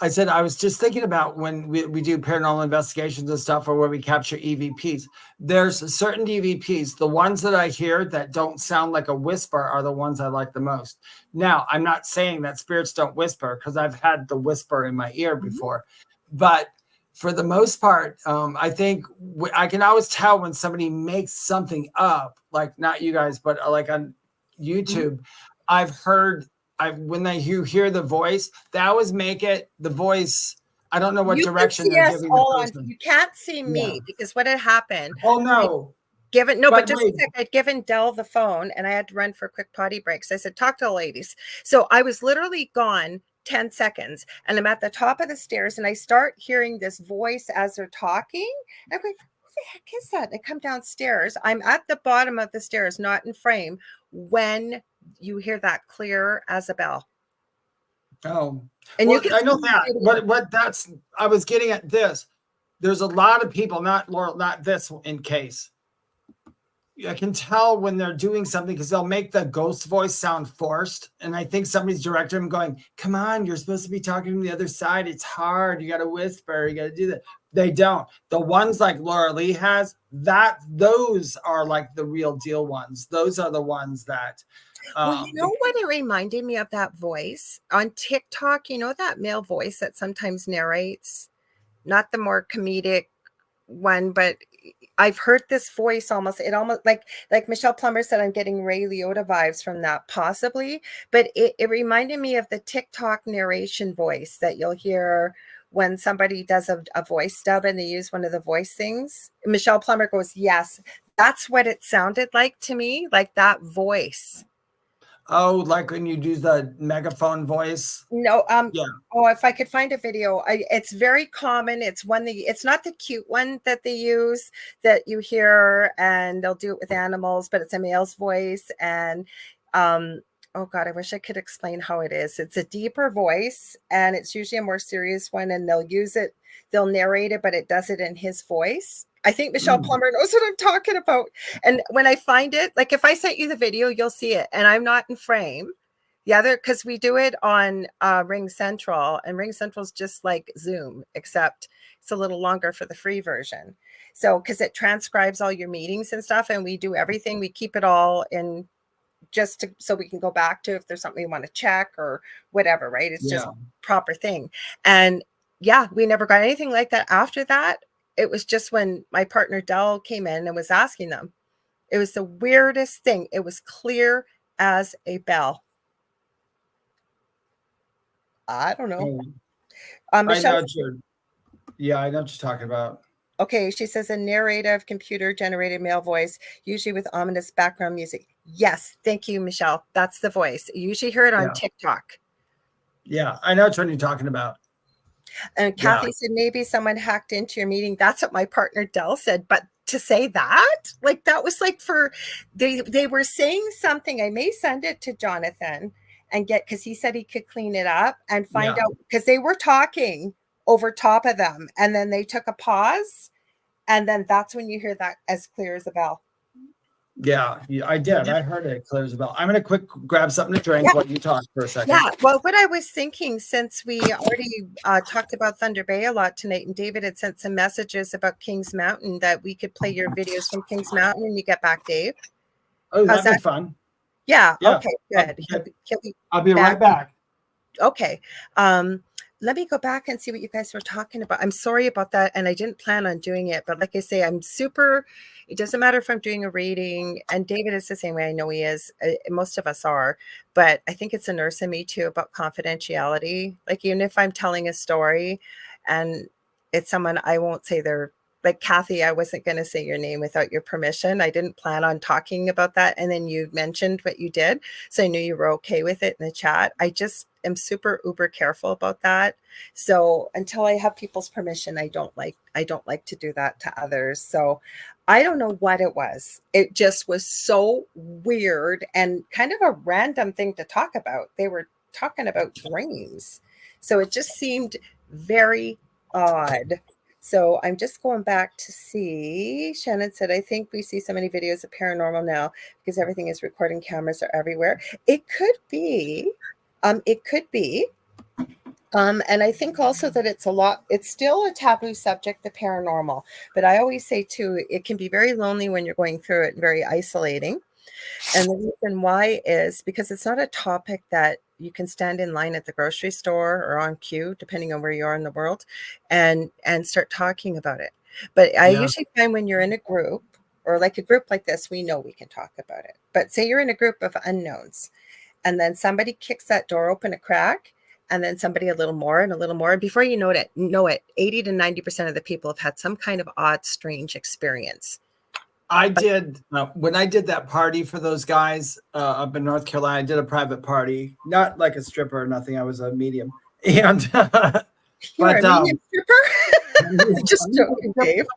I said I was just thinking about when we do paranormal investigations and stuff, or where we capture EVPs. There's certain EVPs, the ones that I hear that don't sound like a whisper are the ones I like the most. Now, I'm not saying that spirits don't whisper, because I've had the whisper in my ear before, but for the most part, I think I can always tell when somebody makes something up, like not you guys, but like on YouTube, I've heard. When you hear the voice, they always make it the voice. I don't know what direction they're giving the person. You can't see me because what had happened. Oh no. But just a sec, I'd given Dell the phone and I had to run for a quick potty break. So I said, talk to the ladies. So I was literally gone 10 seconds and I'm at the top of the stairs and I start hearing this voice as they're talking. I'm going, what the heck is that? And I come downstairs. I'm at the bottom of the stairs, not in frame, when you hear that clear as a bell. Oh, and well, I know that. What that's I was getting at this. There's a lot of people, not this in case. I can tell when they're doing something because they'll make the ghost voice sound forced. And I think somebody's directing them going, come on, you're supposed to be talking from the other side. It's hard. You got to whisper. You got to do that. They don't. The ones like Lorilei has, those are like the real deal ones. Those are the ones that. Well, you know what it reminded me of, that voice on TikTok, you know, that male voice that sometimes narrates, not the more comedic one, but I've heard this voice almost like Michelle Plummer said, I'm getting Ray Liotta vibes from that possibly, but it reminded me of the TikTok narration voice that you'll hear when somebody does a voice dub and they use one of the voice things. Michelle Plummer goes, yes, that's what it sounded like to me, like that voice. Oh, like when you do the megaphone voice? No, yeah. Oh, if I could find a video, it's very common. It's it's not the cute one that they use that you hear, and they'll do it with animals, but it's a male's voice. And oh God, I wish I could explain how it is. It's a deeper voice, and it's usually a more serious one, and they'll narrate it, but it does it in his voice. I think Michelle Plummer knows what I'm talking about. And when I find it, like if I sent you the video, you'll see it. And I'm not in frame. Yeah, because we do it on Ring Central. And Ring Central is just like Zoom, except it's a little longer for the free version. So because it transcribes all your meetings and stuff. And we do everything. We keep it all in so we can go back to if there's something we want to check or whatever, right? It's just proper thing. And yeah, we never got anything like that after that. It was just when my partner Dell came in and was asking them. It was the weirdest thing. It was clear as a bell. I don't know. Michelle, I know what you're talking about. Okay, she says a narrative computer-generated male voice, usually with ominous background music. Yes, thank you, Michelle. That's the voice. You usually hear it on TikTok. Yeah, I know what you're talking about. And Kathy said, maybe someone hacked into your meeting. That's what my partner Dell said. But to say that, like that was like they were saying something. I may send it to Jonathan and because he said he could clean it up and find out, because they were talking over top of them. And then they took a pause. And then that's when you hear that as clear as a bell. Yeah, I did. I heard it clear as a bell. I'm going to quick grab something to drink while you talk for a second. Yeah, well, what I was thinking, since we already talked about Thunder Bay a lot tonight, and David had sent some messages about Kings Mountain, that we could play your videos from Kings Mountain when you get back, Dave. Oh, that'd be fun. Yeah, okay, good. I'll be right back. Okay. let me go back and see what you guys were talking about. I'm sorry about that. And I didn't plan on doing it. But like I say, it doesn't matter if I'm doing a reading. And David is the same way. I know he is. Most of us are. But I think it's a nurse in me too about confidentiality. Like even if I'm telling a story and it's someone, I won't say their, like Kathy, I wasn't going to say your name without your permission. I didn't plan on talking about that. And then you mentioned what you did. So I knew you were okay with it in the chat. I just am super uber careful about that. So until I have people's permission, I don't like to do that to others. So I don't know what it was. It just was so weird and kind of a random thing to talk about. They were talking about dreams. So it just seemed very odd. So I'm just going back to see. Shannon said, I think we see so many videos of paranormal now because everything is recording, cameras are everywhere. It could be. It could be. And I think also that it's still a taboo subject, the paranormal. But I always say too, it can be very lonely when you're going through it and very isolating. And the reason why is because it's not a topic that you can stand in line at the grocery store or on queue, depending on where you are in the world, and start talking about it. But I usually find when you're in a group or like a group like this, we know we can talk about it. But say you're in a group of unknowns and then somebody kicks that door open a crack and then somebody a little more and a little more. And before you know it, 80 to 90% of the people have had some kind of odd, strange experience. I did when I did that party for those guys up in North Carolina. I did a private party, not like a stripper or nothing. I was a medium, and you're a medium stripper. Just joking, Dave.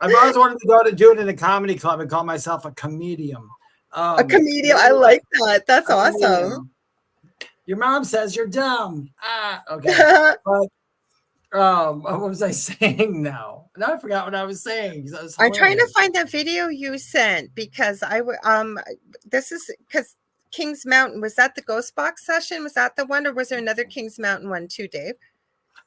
I've always wanted to go to do it in a comedy club and call myself a comedian. A comedian, I like that. That's awesome. Your mom says you're dumb. Okay. But what was I saying now? Now I forgot what I was saying. I'm trying to find that video you sent because this is because Kings Mountain, was that the Ghost Box session? Was that the one, or was there another Kings Mountain one too, Dave?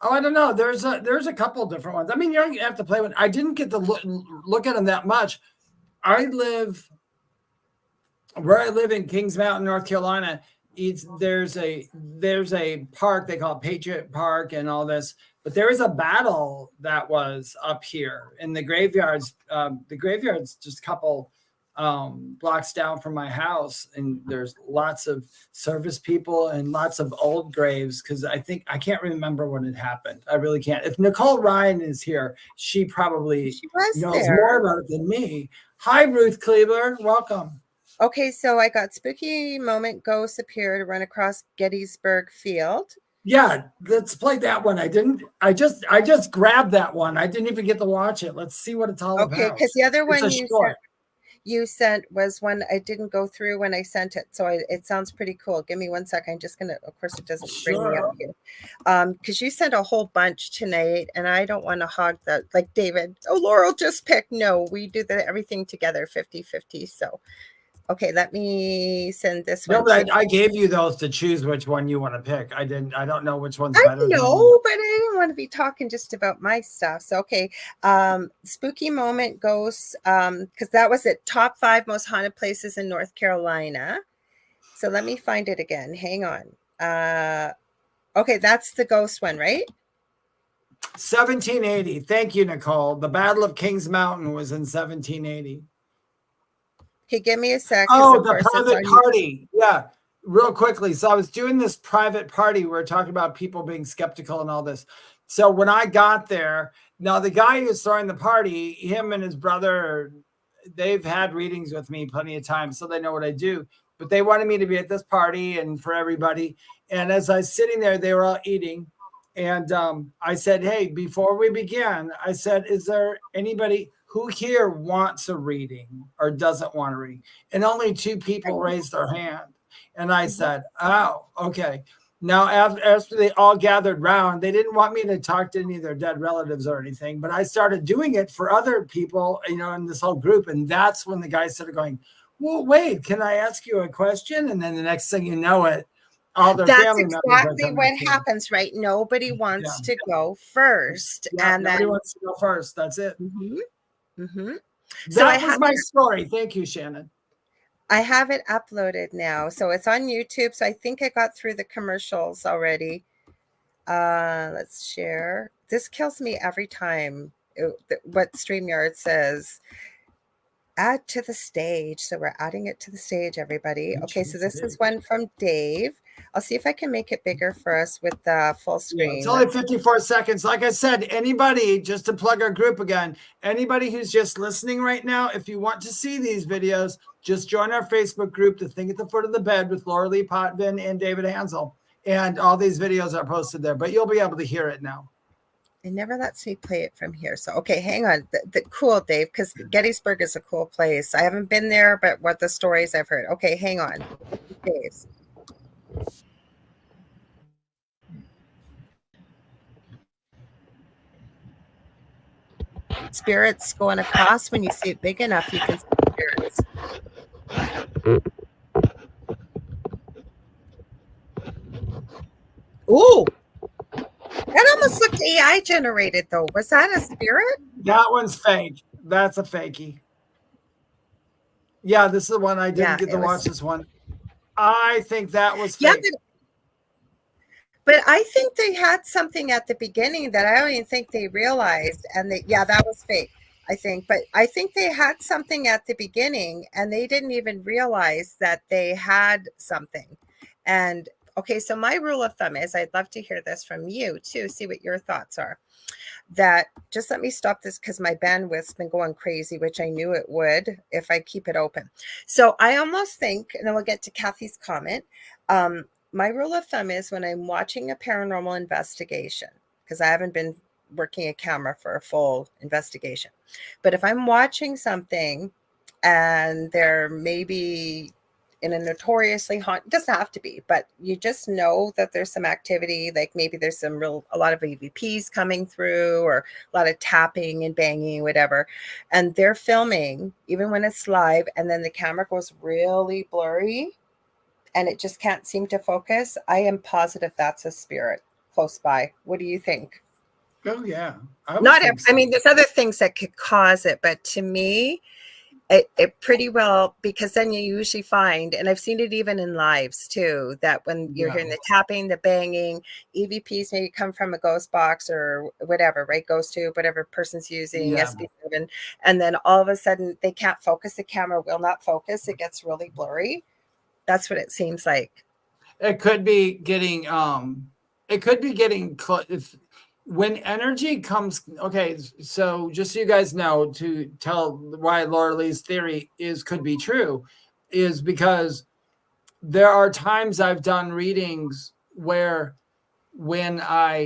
Oh, I don't know. There's a couple of different ones. I mean, you don't have to play with. I didn't get to look at them that much. Where I live in Kings Mountain, North Carolina. There's a park they call it Patriot Park and all this, but there is a battle that was up here in the graveyards. The graveyard's just a couple blocks down from my house, and there's lots of service people and lots of old graves because I can't remember when it happened. I really can't. If Nicole Ryan is here, she probably knows more about it than me. Hi, Ruth Kleber. Welcome. Okay, so I got spooky moment, ghosts appear to run across Gettysburg Field. Yeah, let's play that one. I just grabbed that one. I didn't even get to watch it. Let's see what it's all about. Okay, because the other one you sent was one I didn't go through when I sent it. So it sounds pretty cool. Give me 1 second. I'm just going to, of course, it doesn't bring me up here. Because you sent a whole bunch tonight, and I don't want to hog that. Like David, Laurel just picked. No, we do everything together, 50-50. So. Okay, let me send this one. No, but I gave you those to choose which one you want to pick. I don't know which one's better. I know, but I didn't want to be talking just about my stuff. So, okay. Spooky moment ghosts, because that was it. Top 5 most haunted places in North Carolina. So let me find it again. Hang on. Okay, that's the ghost one, right? 1780. Thank you, Nicole. The Battle of Kings Mountain was in 1780. Okay, give me a sec. Oh, the private party. Yeah, real quickly. So I was doing this private party. We were talking about people being skeptical and all this. So when I got there, now the guy who's throwing the party, him and his brother, they've had readings with me plenty of times, so they know what I do. But they wanted me to be at this party and for everybody. And as I was sitting there, they were all eating. And I said, hey, before we begin, I said, is there anybody who here wants a reading or doesn't want to read? And only 2 people raised their hand. And I said, oh, okay. Now, after they all gathered round, they didn't want me to talk to any of their dead relatives or anything, but I started doing it for other people, in this whole group. And that's when the guy started going, well, wait, can I ask you a question? And then the next thing you know it, all their family members. That's exactly what happens, right? Nobody wants to go first. Yeah, and nobody then wants to go first. That's it. Mm-hmm. Mm-hmm. So that was my story. Thank you, Shannon. I have it uploaded now. So it's on YouTube. So I think I got through the commercials already. Let's share. This kills me every time. What StreamYard says. Add to the stage. So we're adding it to the stage, everybody. Okay, so this is one from Dave. I'll see if I can make it bigger for us with the full screen. It's only 54 seconds. Like I said, anybody, just to plug our group again, anybody who's just listening right now, if you want to see these videos, just join our Facebook group, The Thing at the Foot of the Bed with Lorilei Potvin and David Hanzel. And all these videos are posted there, but you'll be able to hear it now. It never lets me play it from here. So, okay, hang on. Cool, Dave, because Gettysburg is a cool place. I haven't been there, but what the stories I've heard. Okay, hang on. Dave. Spirits going across. When you see it big enough, you can see spirits. Ooh. That almost looked AI generated, though. Was that a spirit? That one's fake. That's a fakie. Yeah, this is the one I didn't get to watch. This one. I think that was fake. Yeah, but I think they had something at the beginning that I don't even think they realized. And that was fake, I think. But I think they had something at the beginning and they didn't even realize that they had something. And okay, so my rule of thumb is, I'd love to hear this from you too, see what your thoughts are. That, just let me stop this because my bandwidth's been going crazy, which I knew it would if I keep it open. So I almost think, and then we'll get to Kathy's comment, my rule of thumb is when I'm watching a paranormal investigation, because I haven't been working a camera for a full investigation, but if I'm watching something and there may be in a notoriously haunted, doesn't have to be, but you just know that there's some activity, like maybe there's a lot of EVPs coming through or a lot of tapping and banging, whatever. And they're filming, even when it's live, and then the camera goes really blurry and it just can't seem to focus. I am positive that's a spirit close by. What do you think? Oh, yeah. I mean, there's other things that could cause it, but to me, it pretty well, because then you usually find, and I've seen it even in lives too, that when you're hearing the tapping, the banging, EVPs maybe come from a ghost box or whatever, right? Ghost tube, whatever person's using, SB7, and then all of a sudden they can't focus. The camera will not focus. It gets really blurry. That's what it seems like. It could be getting when energy comes, okay, so just so you guys know, to tell why Lorilei's theory could be true, is because there are times I've done readings where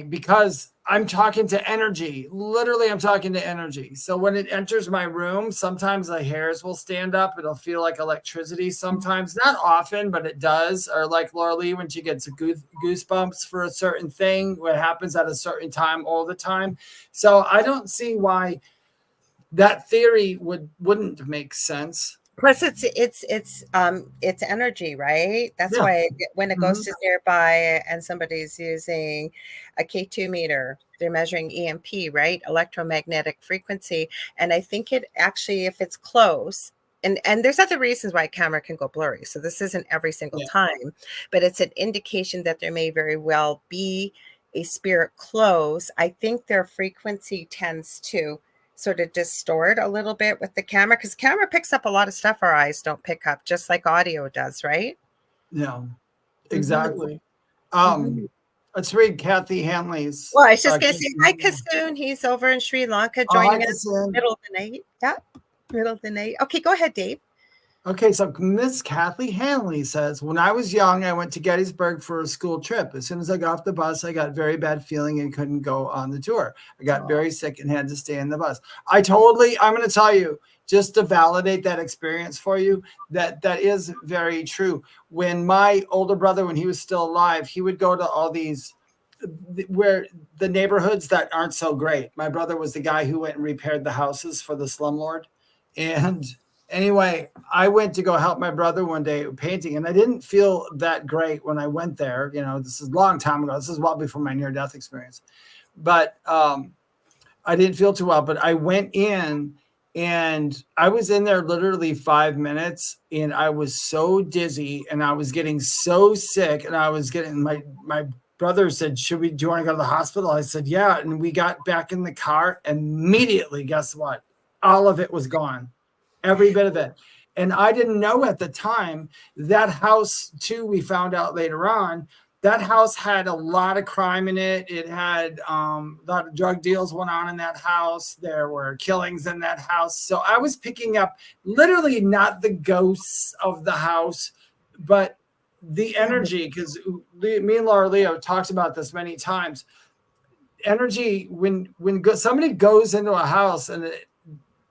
because I'm talking to energy, literally I'm talking to energy. So when it enters my room, sometimes the hairs will stand up. It'll feel like electricity sometimes, not often, but it does. Or like Lorilei, when she gets goosebumps for a certain thing, what happens at a certain time all the time. So I don't see why that theory wouldn't make sense. Plus, it's energy, right? That's why when a ghost is nearby and somebody's using a K2 meter, they're measuring EMP, right? Electromagnetic frequency. And I think it actually, if it's close, and there's other reasons why a camera can go blurry. So this isn't every single time, but it's an indication that there may very well be a spirit close. I think their frequency tends to sort of distort a little bit with the camera, because camera picks up a lot of stuff our eyes don't pick up, just like audio does, right? Yeah, exactly. Let's read Kathy Hanley's. Well, I was just going to say hi, Kasoon. He's over in Sri Lanka joining us in the middle of the night. Yeah, middle of the night. Okay, go ahead, Dave. Okay, so Miss Kathy Hanley says, when I was young, I went to Gettysburg for a school trip. As soon as I got off the bus, I got a very bad feeling and couldn't go on the tour. I got very sick and had to stay in the bus. I'm going to tell you, just to validate that experience for you, that is very true. When my older brother, when he was still alive, he would go to all these where the neighborhoods that aren't so great. My brother was the guy who went and repaired the houses for the slumlord. And anyway, I went to go help my brother one day painting, and I didn't feel that great when I went there. You know, this is a long time ago. This is well before my near-death experience. But I didn't feel too well. But I went in, and I was in there literally 5 minutes, and I was so dizzy, and I was getting so sick, and I was getting my brother said, do you want to go to the hospital? I said, yeah. And we got back in the car immediately. Guess what? All of it was gone. Every bit of it. And I didn't know at the time that house too, we found out later on, that house had a lot of crime in it. It had a lot of drug deals went on in that house. There were killings in that house. So I was picking up literally not the ghosts of the house, but the energy, because me and Laura Leo talked about this many times. Energy, when somebody goes into a house and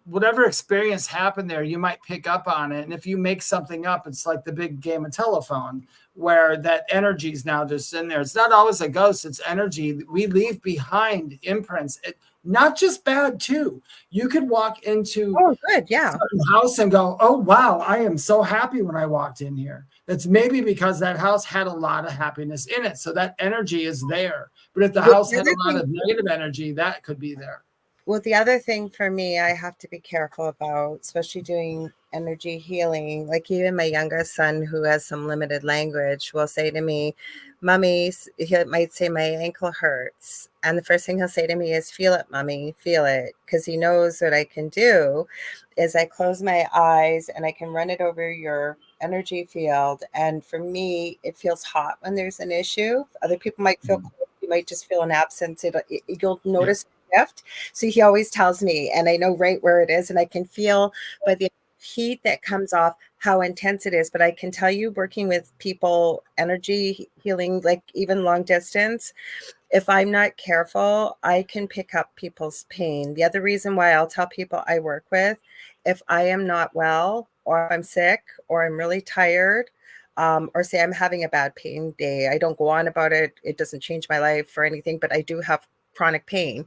whatever experience happened there, you might pick up on it. And if you make something up, it's like the big game of telephone where that energy is now just in there. It's not always a ghost, it's energy. We leave behind imprints, not just bad too. You could walk into a house and go, oh, wow, I am so happy when I walked in here. That's maybe because that house had a lot of happiness in it. So that energy is there. But if the house had a lot of negative energy, that could be there. Well, the other thing for me, I have to be careful about, especially doing energy healing. Like even my youngest son, who has some limited language, will say to me, Mommy, he might say, my ankle hurts. And the first thing he'll say to me is, feel it, Mommy, feel it. Because he knows what I can do is I close my eyes and I can run it over your energy field. And for me, it feels hot when there's an issue. Other people might feel cold. You might just feel an absence. You'll notice shift. So he always tells me, and I know right where it is, and I can feel by the heat that comes off how intense it is. But I can tell you, working with people, energy healing, like even long distance, if I'm not careful, I can pick up people's pain. The other reason why I'll tell people I work with, if I am not well, or I'm sick, or I'm really tired, or say I'm having a bad pain day, I don't go on about it. It doesn't change my life or anything, but I do have chronic pain.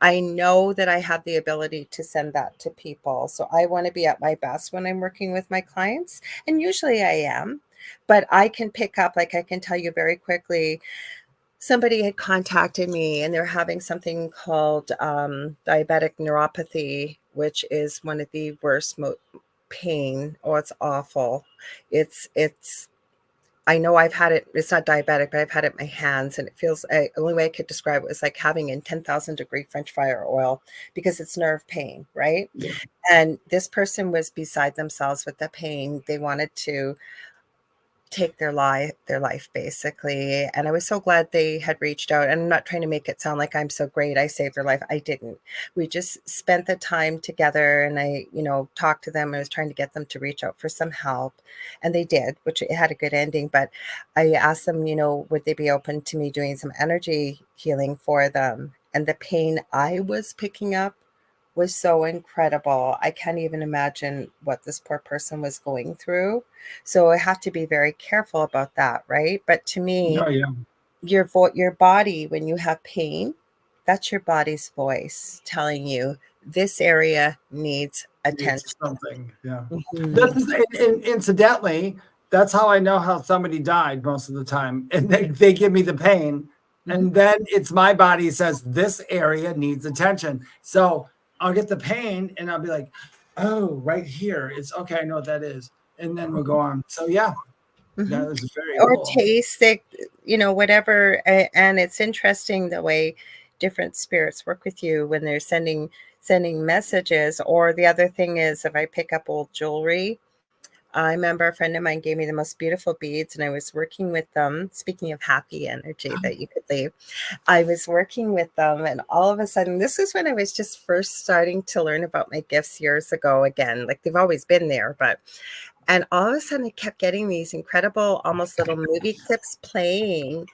I know that I have the ability to send that to people. So I want to be at my best when I'm working with my clients. And usually I am, but I can pick up, like I can tell you very quickly, somebody had contacted me and they're having something called diabetic neuropathy, which is one of the worst pain. Oh, it's awful. It's I know I've had it. It's not diabetic, but I've had it in my hands, and it feels. The only way I could describe it was like having in 10,000 degree French fryer oil, because it's nerve pain, right? Yeah. And this person was beside themselves with the pain. They wanted to take their life basically. And I was so glad they had reached out. And I'm not trying to make it sound like I'm so great, I saved their life. I didn't. We just spent the time together, and I, talked to them. I was trying to get them to reach out for some help, and they did, which it had a good ending. But I asked them, would they be open to me doing some energy healing for them? And the pain I was picking up was so incredible. I can't even imagine what this poor person was going through. So I have to be very careful about that, right? But to me, your body, when you have pain, that's your body's voice telling you this area needs attention. Something, yeah. Mm-hmm. Incidentally, that's how I know how somebody died most of the time. And they give me the pain, and then it's my body says this area needs attention. So I'll get the pain and I'll be like, oh, right here. It's okay. I know what that is. And then we'll go on. So yeah, that was very or cool. Taste, whatever. And it's interesting the way different spirits work with you when they're sending messages. Or the other thing is, if I pick up old jewelry, I remember a friend of mine gave me the most beautiful beads, and I was working with them. Speaking of happy energy that you could leave, I was working with them, and all of a sudden, this is when I was just first starting to learn about my gifts years ago again. Like, they've always been there, and all of a sudden I kept getting these incredible, almost little movie clips playing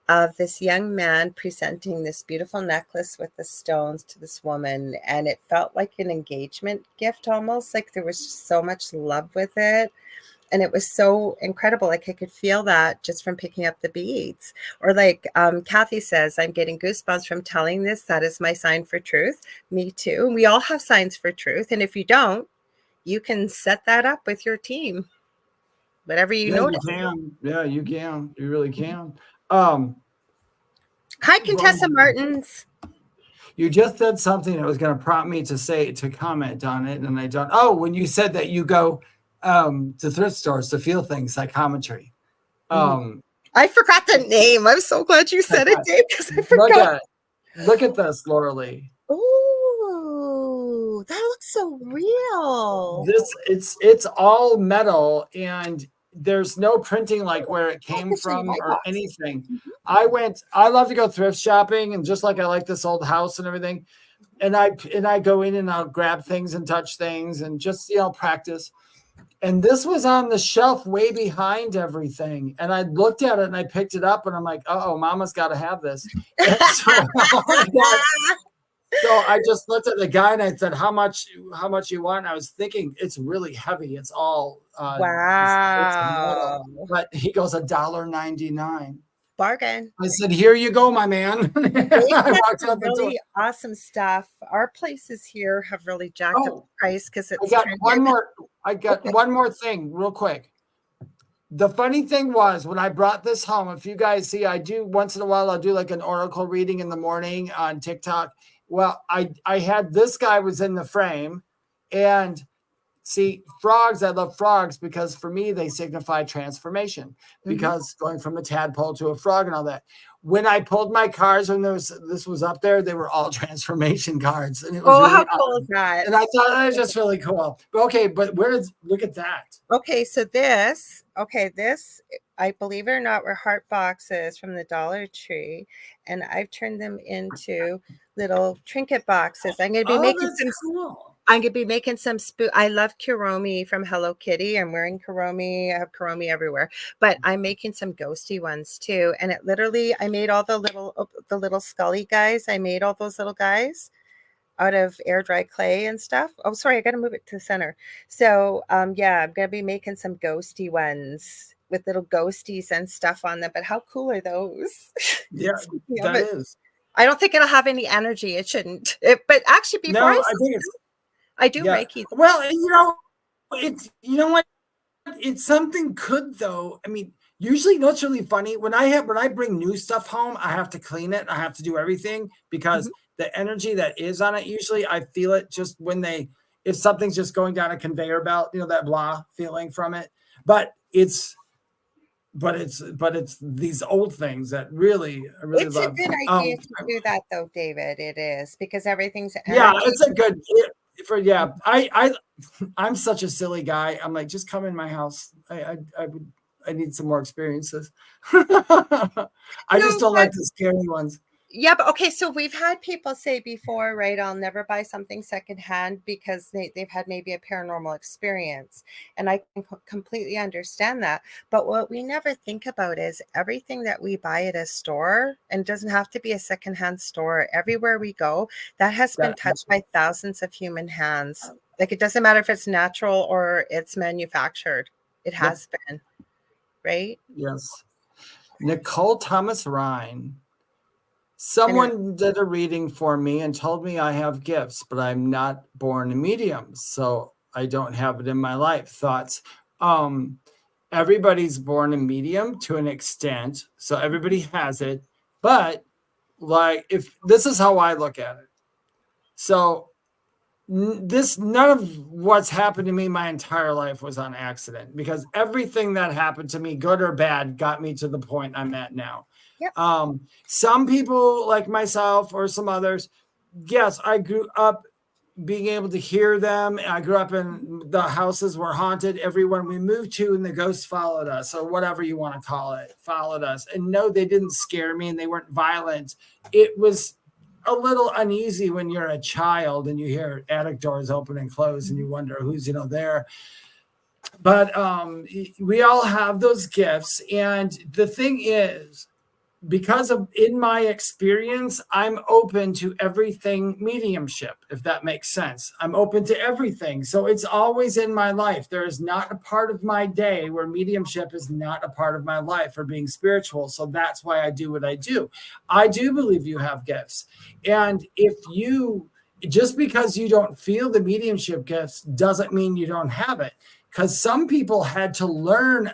of this young man presenting this beautiful necklace with the stones to this woman. And it felt like an engagement gift, almost like there was just so much love with it. And it was so incredible. Like I could feel that just from picking up the beads. Or like Kathy says, I'm getting goosebumps from telling this. That is my sign for truth. Me too. We all have signs for truth. And if you don't, you can set that up with your team. Whatever you notice. You can. Yeah, you can. You really can. Hi, Contessa Martins. You just said something that was going to prompt me to comment on it, and I don't. Oh, when you said that you go to thrift stores to feel things, psychometry. I forgot the name. I'm so glad you said it, Dave, because I forgot. Look at this, Lorilei. Oh, that looks so real. It's all metal, and there's no printing like where it came from or anything. I love to go thrift shopping, and just like I like this old house and everything, and I go in and I'll grab things and touch things and just practice. And this was on the shelf way behind everything. And I looked at it and I picked it up and I'm like, oh, Mama's got to have this. So I just looked at the guy and I said, how much you want? And I was thinking it's really heavy. It's all wow. It's but he goes $1.99. Bargain. I said, here you go, my man. I walked out the really door. Awesome stuff. Our places here have really jacked up the price because it's I got one more thing real quick. The funny thing was when I brought this home, if you guys see, I do once in a while, I'll do like an oracle reading in the morning on TikTok. Well, I had this guy was in the frame, and see, frogs, I love frogs because for me, they signify transformation, because going from a tadpole to a frog and all that. When I pulled my cards, when this was up there, they were all transformation cards. And it was really how cool is that? And I thought that was just really cool. But okay, but look at that. Okay, so this, I believe it or not, were heart boxes from the Dollar Tree, and I've turned them into little trinket boxes. I'm going to be making some. Cool. I'm going to be making some I love Kuromi from Hello Kitty. I'm wearing Kuromi. I have Kuromi everywhere, but I'm making some ghosty ones too. And it literally, I made all the little Scully guys. I made all those little guys out of air dry clay and stuff. Oh, sorry, I got to move it to the center. So, yeah, I'm going to be making some ghosty ones with little ghosties and stuff on them. But how cool are those? Yeah, that is. I don't think it'll have any energy. It shouldn't. But actually, before I do Reiki. Well, it's what, it's something good though. I mean, usually, what's really funny when I bring new stuff home, I have to clean it. I have to do everything because the energy that is on it, usually I feel it just if something's just going down a conveyor belt, that blah feeling from it. But it's these old things that I really love. It's a good idea to do that though, David. It is, because everything's energy. Yeah, it's a good. I'm such a silly guy. I'm like, just come in my house. I need some more experiences. I just don't like the scary ones. Yeah, but okay, so we've had people say before, right, I'll never buy something secondhand because they've had maybe a paranormal experience. And I can completely understand that. But what we never think about is everything that we buy at a store, and it doesn't have to be a secondhand store, everywhere we go, that has been touched by thousands of human hands. Like, it doesn't matter if it's natural or it's manufactured. It has been, right? Yes. Nicole Thomas Ryan. Someone did a reading for me and told me I have gifts, but I'm not born a medium, so I don't have it in my life. Thoughts? Everybody's born a medium to an extent, so everybody has it. But if this is how I look at it, so none of what's happened to me my entire life was on accident, because everything that happened to me, good or bad, got me to the point I'm at now. Yep. Some people like myself or some others, yes, I grew up being able to hear them. I grew up in the houses were haunted. Everyone we moved to and the ghosts followed us, or whatever you want to call it, followed us. And no, they didn't scare me and they weren't violent. It was a little uneasy when you're a child and you hear attic doors open and close and you wonder who's there. But we all have those gifts. And the thing is, because of in my experience, I'm open to everything mediumship, if that makes sense. I'm open to everything. So it's always in my life. There is not a part of my day where mediumship is not a part of my life or being spiritual. So that's why I do what I do. I do believe you have gifts. And just because you don't feel the mediumship gifts doesn't mean you don't have it. Because some people had to learn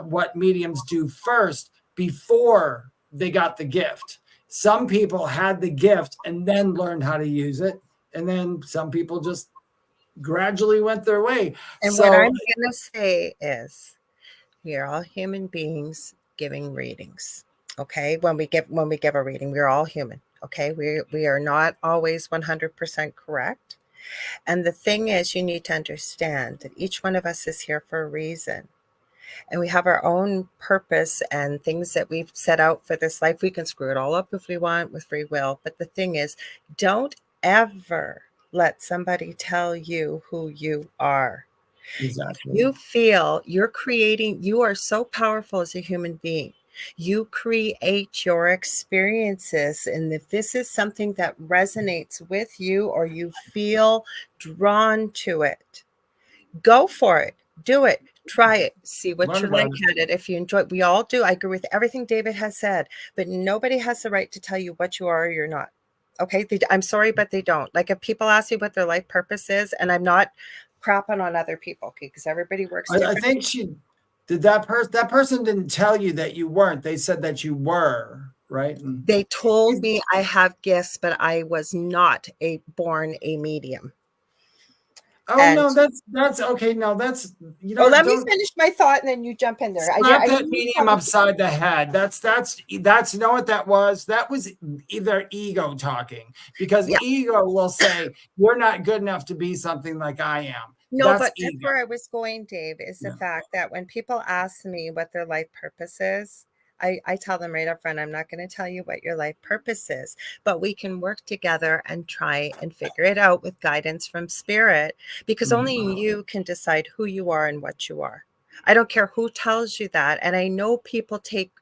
what mediums do first before they got the gift. Some people had the gift and then learned how to use it. And then some people just gradually went their way. And what I'm going to say is, we are all human beings giving readings. Okay, when we give a reading, we're all human. Okay, we are not always 100% correct. And the thing is, you need to understand that each one of us is here for a reason. And we have our own purpose and things that we've set out for this life. We can screw it all up if we want with free will. But the thing is, don't ever let somebody tell you who you are. Exactly. You feel you're creating, you are so powerful as a human being. You create your experiences. And if this is something that resonates with you or you feel drawn to it, go for it. Do it. Try it. See what Learn you about like at it. If you enjoy it, we all do. I agree with everything David has said, but nobody has the right to tell you what you are or you're not. Okay. I'm sorry, but they don't. Like if people ask me what their life purpose is, and I'm not crapping on other people, okay, because everybody works I different. think she did that person didn't tell you that you weren't. They said that you were, right? And They told me I have gifts, but I was not born a medium. oh And no, that's okay. No, that's you know. let me Don't finish my thought, and then you jump in there. slap that medium upside the head. That's you know what that was? That was either ego talking, because Yeah. ego will say you're not good enough to be something like I am. No, That's but that's ego. where I was going, Dave, is the fact that when people ask me what their life purpose is, I tell them right up front, I'm not going to tell you what your life purpose is, but we can work together and try and figure it out with guidance from spirit, because only you can decide who you are and what you are. I don't care who tells you that. And I know people take,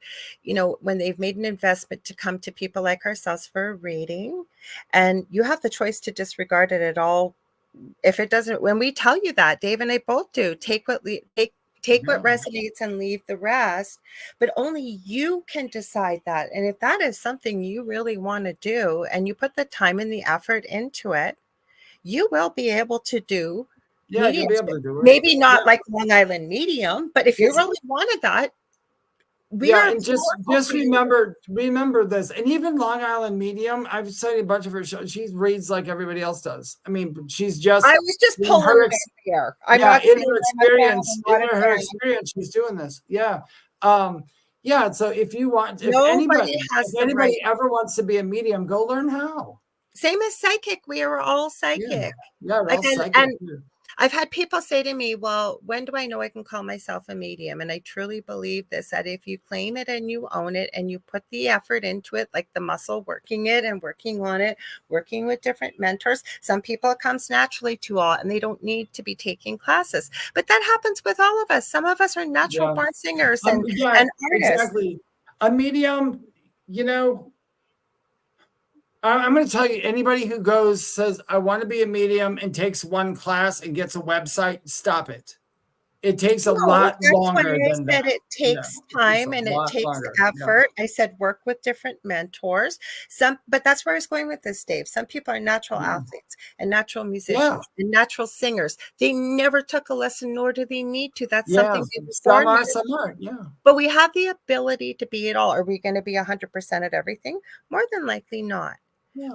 when they've made an investment to come to people like ourselves for a reading, and you have the choice to disregard it at all. If it doesn't, when we tell you that, Dave and I both do, take what resonates and leave the rest, but only you can decide that. And if that is something you really want to do and you put the time and the effort into it, you will be able to do You'll be able to do it. maybe not like Long Island medium, but if you really wanted that, and just remember this. And even Long Island medium, I've studied a bunch of her shows. She reads like everybody else does. I mean, she's just I was just pulling her it out here. I'm yeah, not in her experience, saying she's doing this. Yeah. So if you want, if Nobody anybody ever wants to be a medium, go learn how. Same as psychic. We are all psychic. Yeah, we're all psychic too. I've had people say to me, well, when do I know I can call myself a medium? And I truly believe this, that if you claim it and you own it and you put the effort into it, like the muscle, working it and working on it, working with different mentors, some people it comes naturally to all and they don't need to be taking classes. But that happens with all of us. Some of us are natural born singers and artists. Exactly. A medium, I'm going to tell you, anybody who says, I want to be a medium and takes one class and gets a website, stop it. It takes a lot longer than that. It takes time and it takes effort. I said work with different mentors. But that's where I was going with this, Dave. Some people are natural athletes and natural musicians and natural singers. They never took a lesson, nor do they need to. That's something some are. But we have the ability to be it all. Are we going to be 100% at everything? More than likely not.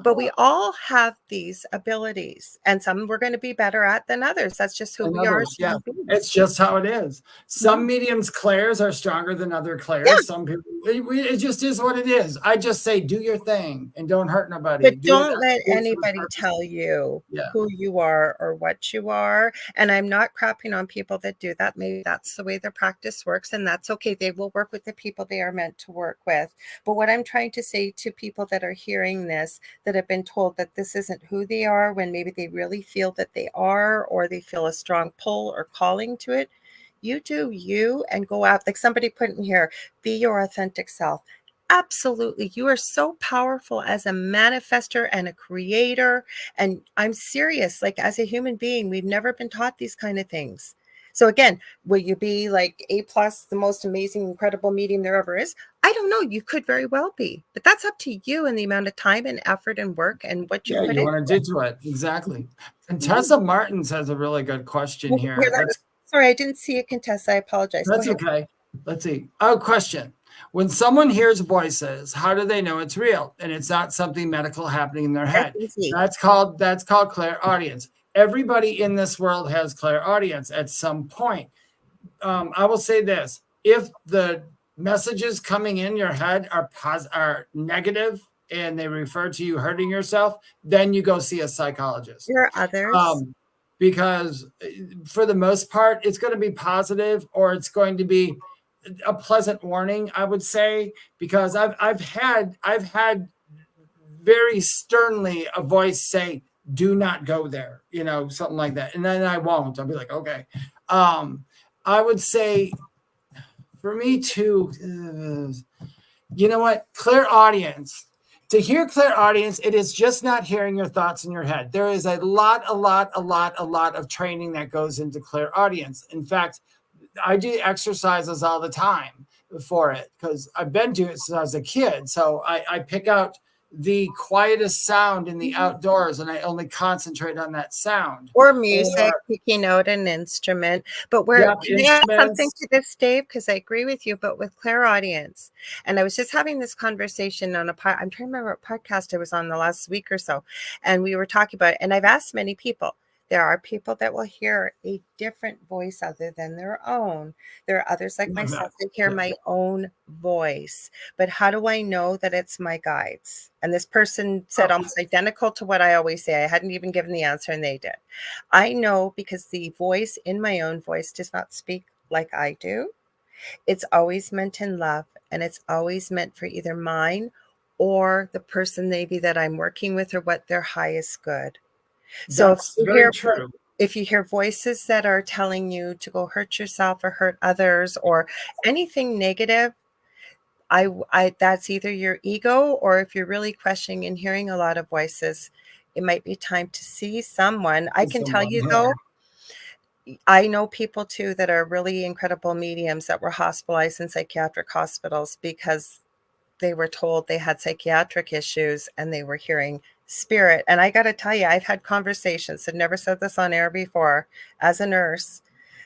But we all have these abilities, and some we're going to be better at than others. That's just who we are. Yeah, it's just how it is. Some mediums clairs are stronger than other clairs. Yeah. Some people, it just is what it is. I just say, do your thing and don't hurt nobody. But don't let anybody tell you who you are or what you are. And I'm not crapping on people that do that. Maybe that's the way their practice works, and that's okay. They will work with the people they are meant to work with. But what I'm trying to say to people that are hearing this, that have been told that this isn't who they are, when maybe they really feel that they are, or they feel a strong pull or calling to it, you do you and go out. Like somebody put in here, be your authentic self. Absolutely. You are so powerful as a manifester and a creator. And I'm serious, like as a human being, we've never been taught these kind of things. So again, will you be like A+, the most amazing, incredible medium there ever is? I don't know. You could very well be, but that's up to you and the amount of time and effort and work and what you put want to do to it. Exactly. And Tessa Martins has a really good question here. Sorry, I didn't see it, Contessa. I apologize. That's okay. Let's see. Oh, question. When someone hears voices, how do they know it's real and it's not something medical happening in their head? That's called clairaudience. Everybody in this world has clairaudience at some point. I will say this: if the messages coming in your head are negative and they refer to you hurting yourself, then you go see a psychologist. There are others. Because for the most part, it's going to be positive, or it's going to be a pleasant warning, I would say, because I've had very sternly a voice say, "Do not go there," something like that, and then I won't. I'll be like, okay. I would say, for me too, you know what, clairaudience. To hear clairaudience, it is just not hearing your thoughts in your head. There is a lot of training that goes into clairaudience. In fact, I do exercises all the time for it because I've been doing it since I was a kid. So I pick out the quietest sound in the outdoors and I only concentrate on that sound. Or music, picking out an instrument. But can I add something to this, Dave? Because I agree with you, but with clairaudience. And I was just having this conversation on I'm trying to remember what podcast I was on the last week or so. And we were talking about it. And I've asked many people. There are people that will hear a different voice other than their own. There are others like myself that hear my own voice. But how do I know that it's my guides? And this person said almost identical to what I always say. I hadn't even given the answer and they did. I know because the voice in my own voice does not speak like I do. It's always meant in love, and it's always meant for either mine or the person maybe that I'm working with or what their highest good. So if you hear voices that are telling you to go hurt yourself or hurt others or anything negative, I that's either your ego, or if you're really questioning and hearing a lot of voices, it might be time to see someone. I can tell you though, I know people too that are really incredible mediums that were hospitalized in psychiatric hospitals because they were told they had psychiatric issues and they were hearing spirit. And I got to tell you, I've had conversations, I've never said this on air before, as a nurse,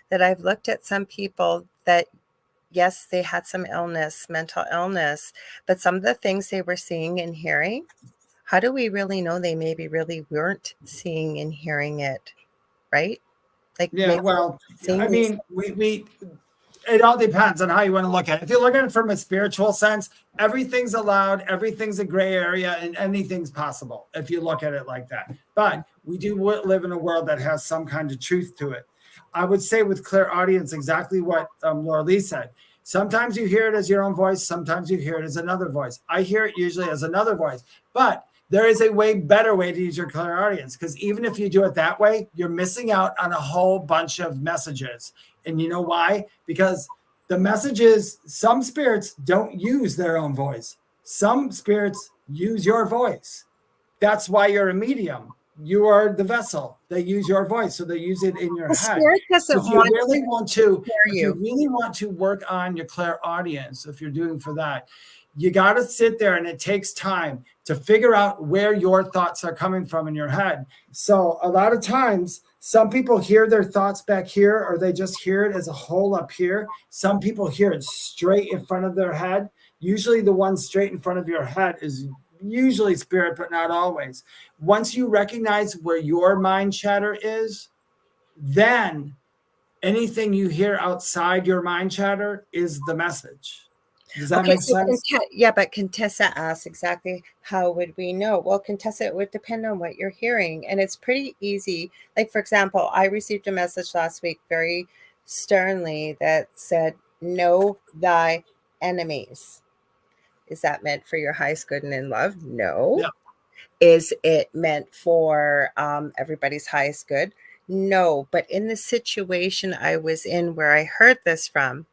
that I've looked at some people that, yes, they had some illness, mental illness, but some of the things they were seeing and hearing, how do we really know they maybe really weren't seeing and hearing it, right? Like, yeah, well, I mean, it all depends on how you want to look at it. If you look at it from a spiritual sense, everything's allowed, everything's a gray area, and anything's possible if you look at it like that. But we do live in a world that has some kind of truth to it. I would say with clairaudience exactly what Lorilei said. Sometimes you hear it as your own voice. Sometimes you hear it as another voice. I hear it usually as another voice. But there is a way better way to use your clairaudience, because even if you do it that way, you're missing out on a whole bunch of messages. And you know why? Because the messages, some spirits don't use their own voice. Some spirits use your voice. That's why you're a medium. You are the vessel. They use your voice, so they use it in your head. Spirit doesn't if you really want to work on your clairaudience, if you're doing for that, you got to sit there, and it takes time to figure out where your thoughts are coming from in your head. So a lot of times, some people hear their thoughts back here, or they just hear it as a whole up here. Some people hear it straight in front of their head. Usually the one straight in front of your head is usually spirit, but not always. Once you recognize where your mind chatter is, then anything you hear outside your mind chatter is the message. Does that make sense? Yeah, but Contessa asked exactly how would we know? Well, Contessa, it would depend on what you're hearing. And it's pretty easy. Like, for example, I received a message last week very sternly that said, know thy enemies. Is that meant for your highest good and in love? No. Yeah. Is it meant for everybody's highest good? No. But in the situation I was in where I heard this from,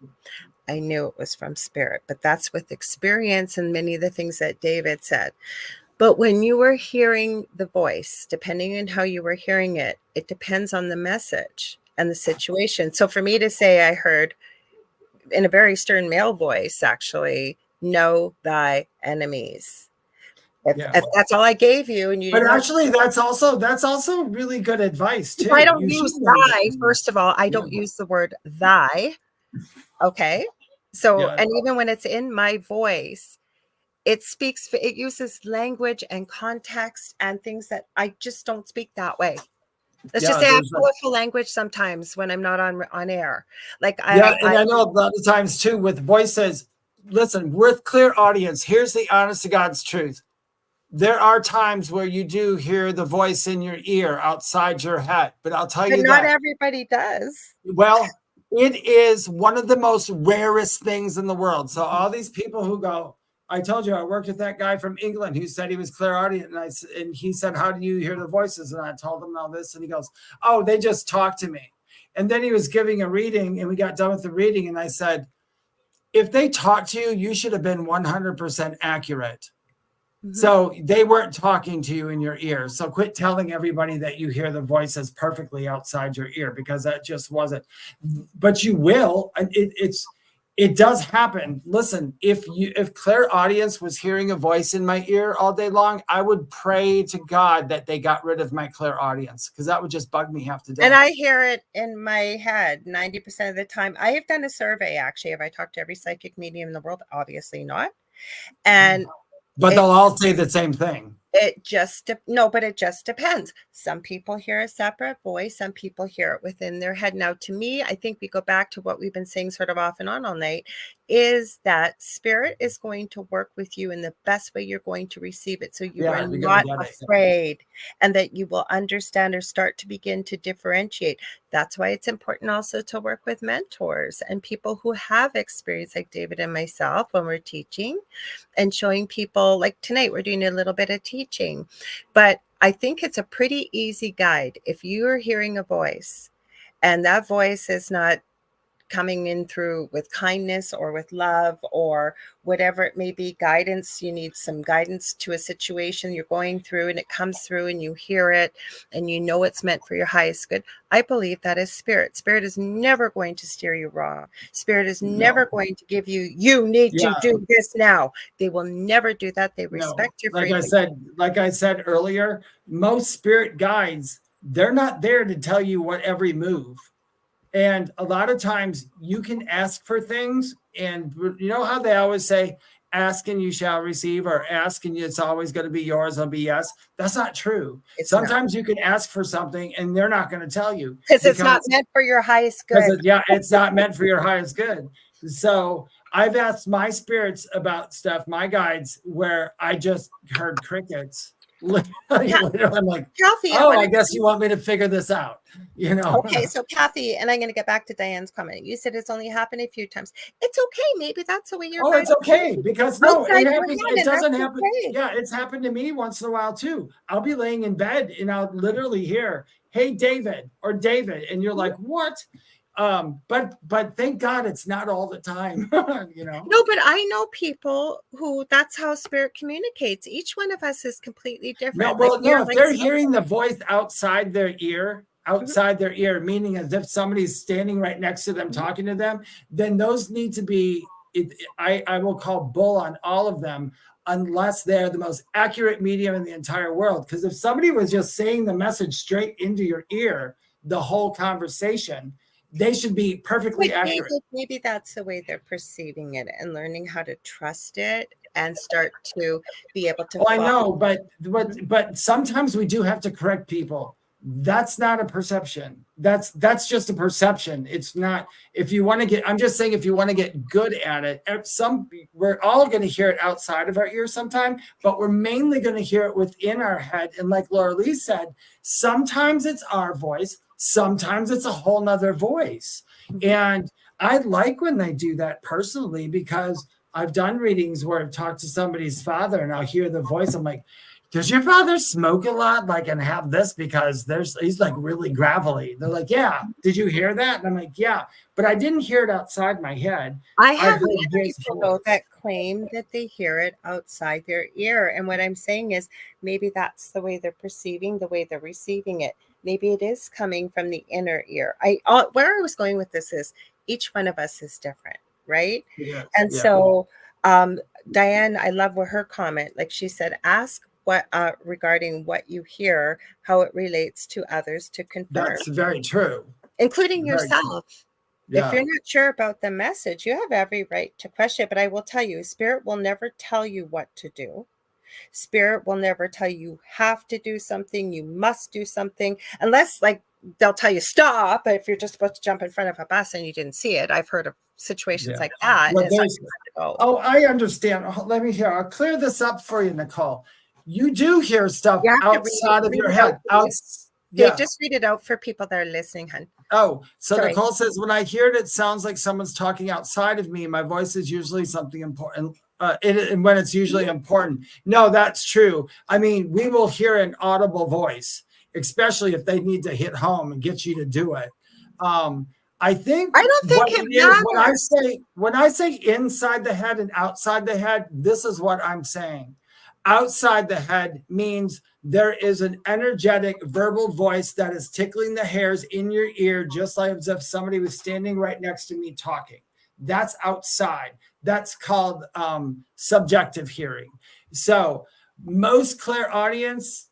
I knew it was from spirit, but that's with experience and many of the things that David said. But when you were hearing the voice, depending on how you were hearing it, it depends on the message and the situation. So for me to say, I heard in a very stern male voice, actually, know thy enemies. If that's all I gave you, and you, but actually, that's also really good advice too. I don't use thy. First of all, I don't use the word thy. Okay. So, and even when it's in my voice, it uses language and context and things that I just don't speak that way. Let's just say I have colorful language sometimes when I'm not on air. Like I know a lot of times too with voices, listen, with clear audience, here's the honest to God's truth. There are times where you do hear the voice in your ear outside your head, but I'll tell But you not that. everybody does. Well, it is one of the most rarest things in the world. So all these people who go, I told you I worked with that guy from England who said he was clairaudient, and he said, how do you hear the voices? And I told him all this, and he goes, oh, they just talk to me. And then he was giving a reading, and we got done with the reading, and I said, if they talk to you, you should have been 100% accurate. So they weren't talking to you in your ear. So quit telling everybody that you hear the voices perfectly outside your ear, because that just wasn't. But you will. It does happen. Listen, if clairaudience was hearing a voice in my ear all day long, I would pray to God that they got rid of my clairaudience, because that would just bug me half to death. And I hear it in my head 90% of the time. I have done a survey, actually. Have I talked to every psychic medium in the world? Obviously not. And but they'll all say the same thing. But it just depends. Some people hear a separate voice. Some people hear it within their head. Now, to me, I think we go back to what we've been saying sort of off and on all night, is that spirit is going to work with you in the best way you're going to receive it. So you are not afraid, and that you will understand or start to begin to differentiate. That's why it's important also to work with mentors and people who have experience, like David and myself, when we're teaching and showing people. Like tonight, we're doing a little bit of teaching, but I think it's a pretty easy guide. If you are hearing a voice and that voice is not coming in through with kindness or with love or whatever it may be, guidance, you need some guidance to a situation you're going through, and it comes through and you hear it and you know it's meant for your highest good. I believe that is spirit. Spirit is never going to steer you wrong. Spirit is never going to give you need to do this now. They will never do that. They respect your freedom. Like I said earlier, most spirit guides, they're not there to tell you what every move. And a lot of times you can ask for things, and you know how they always say, ask and you shall receive, or ask and it's always going to be yours, it'll be yes. That's not true. Sometimes you can ask for something and they're not going to tell you. Because it's not meant for your highest good. It's not meant for your highest good. So I've asked my spirits about stuff, my guides, where I just heard crickets. I'm like, Kathy, I guess you want me to figure this out, you know? Okay, so Kathy, and I'm going to get back to Diane's comment. You said it's only happened a few times. It's okay. Maybe that's the way you're. Oh, it's okay, because it doesn't happen. Okay. Yeah, it's happened to me once in a while too. I'll be laying in bed and I'll literally hear, "Hey, David," or "David," and you're like, "What?" But thank God it's not all the time, you know. No, but I know people who that's how spirit communicates. Each one of us is completely different. If they're hearing the voice outside their ear, meaning as if somebody's standing right next to them talking to them, then those need to be, I will call bull on all of them, unless they're the most accurate medium in the entire world. Because if somebody was just saying the message straight into your ear, the whole conversation, they should be perfectly accurate. Maybe that's the way they're perceiving it and learning how to trust it and start to be able to. I know, but sometimes we do have to correct people. That's not a perception. That's just a perception. It's not. If you want to get, I'm just saying, if you want to get good at it, we're all going to hear it outside of our ear sometime, but we're mainly going to hear it within our head. And like Lorilei said, sometimes it's our voice. Sometimes it's a whole nother voice. And I like when they do that personally, because I've done readings where I've talked to somebody's father and I'll hear the voice. I'm like, does your father smoke a lot? Like, and have this because he's like really gravelly. They're like, yeah. Did you hear that? And I'm like, yeah, but I didn't hear it outside my head. I have people though that claim that they hear it outside their ear. And what I'm saying is maybe that's the way they're perceiving, the way they're receiving it. Maybe it is coming from the inner ear. Where I was going with this is each one of us is different, right? Yes, and so Diane, I love what her comment, like she said, ask what regarding what you hear, how it relates to others to confirm. That's very true. Including yourself. Yeah. If you're not sure about the message, you have every right to question it. But I will tell you, spirit will never tell you what to do. Spirit will never tell you have to do something, you must do something, unless, like they'll tell you stop if you're just supposed to jump in front of a bus and you didn't see it. I've heard of situations like that. Well, and it's like, time to go. oh, I understand. Let me hear. I'll clear this up for you, Nicole. You do hear stuff You have to outside of read your it head. out, please. Yeah. Dave, just read it out for people that are listening, hun. Oh, so Sorry. Nicole says, when I hear it, it sounds like someone's talking outside of me. My voice is usually something important. And when it's usually important. No, that's true. I mean, we will hear an audible voice, especially if they need to hit home and get you to do it. I think I don't think it matters. When I say inside the head and outside the head, this is what I'm saying. Outside the head means there is an energetic verbal voice that is tickling the hairs in your ear, just like as if somebody was standing right next to me talking. That's outside. That's called subjective hearing. So most clairaudience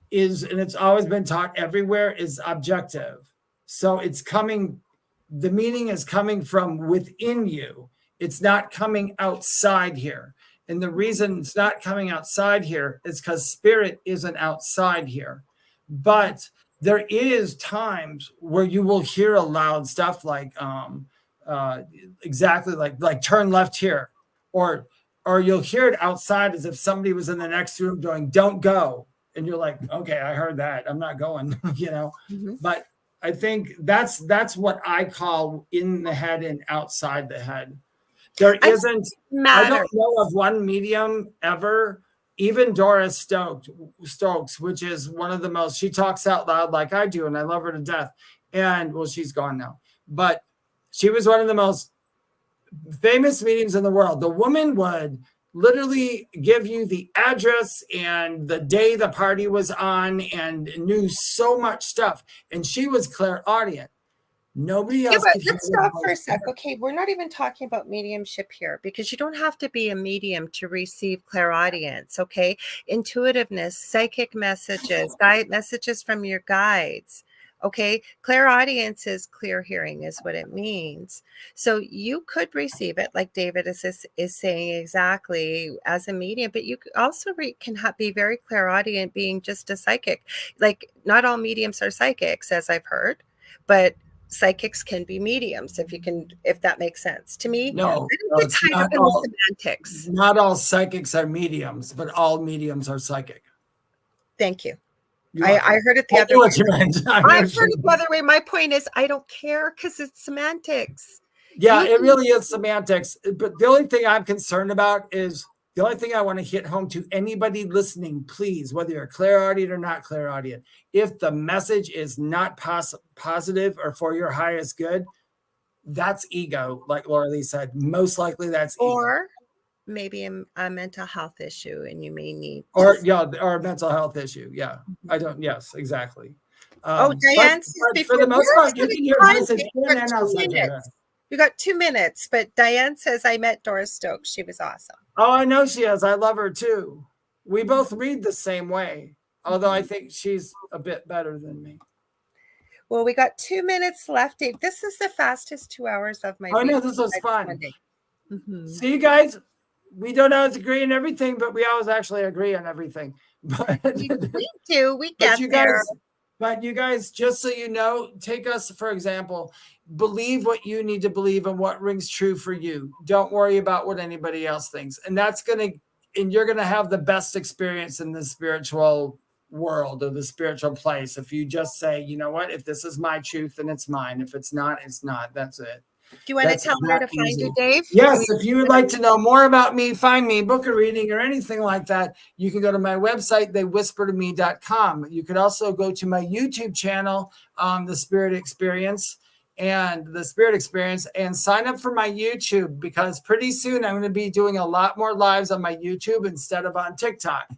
is, and it's always been taught everywhere, is objective. So it's coming, the meaning is coming from within you. It's not coming outside here. And the reason it's not coming outside here is because spirit isn't outside here. But there is times where you will hear a loud stuff like exactly like turn left here, or you'll hear it outside as if somebody was in the next room going, don't go. And you're like, okay, I heard that. I'm not going, you know. Mm-hmm. But I think that's what I call in the head and outside the head. There isn't, I don't know of one medium ever, even Doris Stokes, which is one of the most, she talks out loud like I do, and I love her to death. And well, she's gone now, but she was one of the most famous mediums in the world. The woman would literally give you the address and the day the party was on and knew so much stuff. And she was clairaudient. Nobody else. Yeah, but let's stop for a sec. Okay, we're not even talking about mediumship here, because you don't have to be a medium to receive clairaudience. Okay, intuitiveness, psychic messages, guide messages from your guides. Okay, clairaudience is clear hearing, is what it means. So you could receive it, like David is saying, exactly as a medium, but you also can be very clairaudient, being just a psychic. Like, not all mediums are psychics, as I've heard, but psychics can be mediums, if that makes sense to me. No, it's not all semantics. Not all psychics are mediums, but all mediums are psychic. Thank you. I heard it the other way. I heard it the other way. My point is, I don't care, because it's semantics. Yeah, it really is semantics. But the only thing I'm concerned about is, the only thing I want to hit home to anybody listening, please, whether you're clairaudient or not clairaudient, if the message is not positive or for your highest good, that's ego, like Lorilei said. Most likely that's ego. Or maybe a mental health issue, and you may need or a mental health issue. Yeah, I don't. Yes, exactly. Diane, but for the most part, you can hear message in and outside. You got 2 minutes, but Diane says, I met Doris Stokes. She was awesome. Oh, I know she is. I love her too. We both read the same way, although I think she's a bit better than me. Well, we got 2 minutes left, Dave. This is the fastest 2 hours of my week. Oh, no, this was fun. Mm-hmm. See, you guys, we don't always agree on everything, but we always actually agree on everything. But we do. We get there. But you guys, just so you know, take us, for example, believe what you need to believe and what rings true for you. Don't worry about what anybody else thinks. And you're going to have the best experience in the spiritual world or the spiritual place. If you just say, you know what, if this is my truth, then it's mine. If it's not, it's not. That's it. Do you want to tell her to find you, Dave? Yes. If you would like to know more about me, find me, book a reading or anything like that, you can go to my website, theywhispertome.com. You could also go to my YouTube channel, The Spirit Experience, and sign up for my YouTube, because pretty soon I'm going to be doing a lot more lives on my YouTube instead of on TikTok.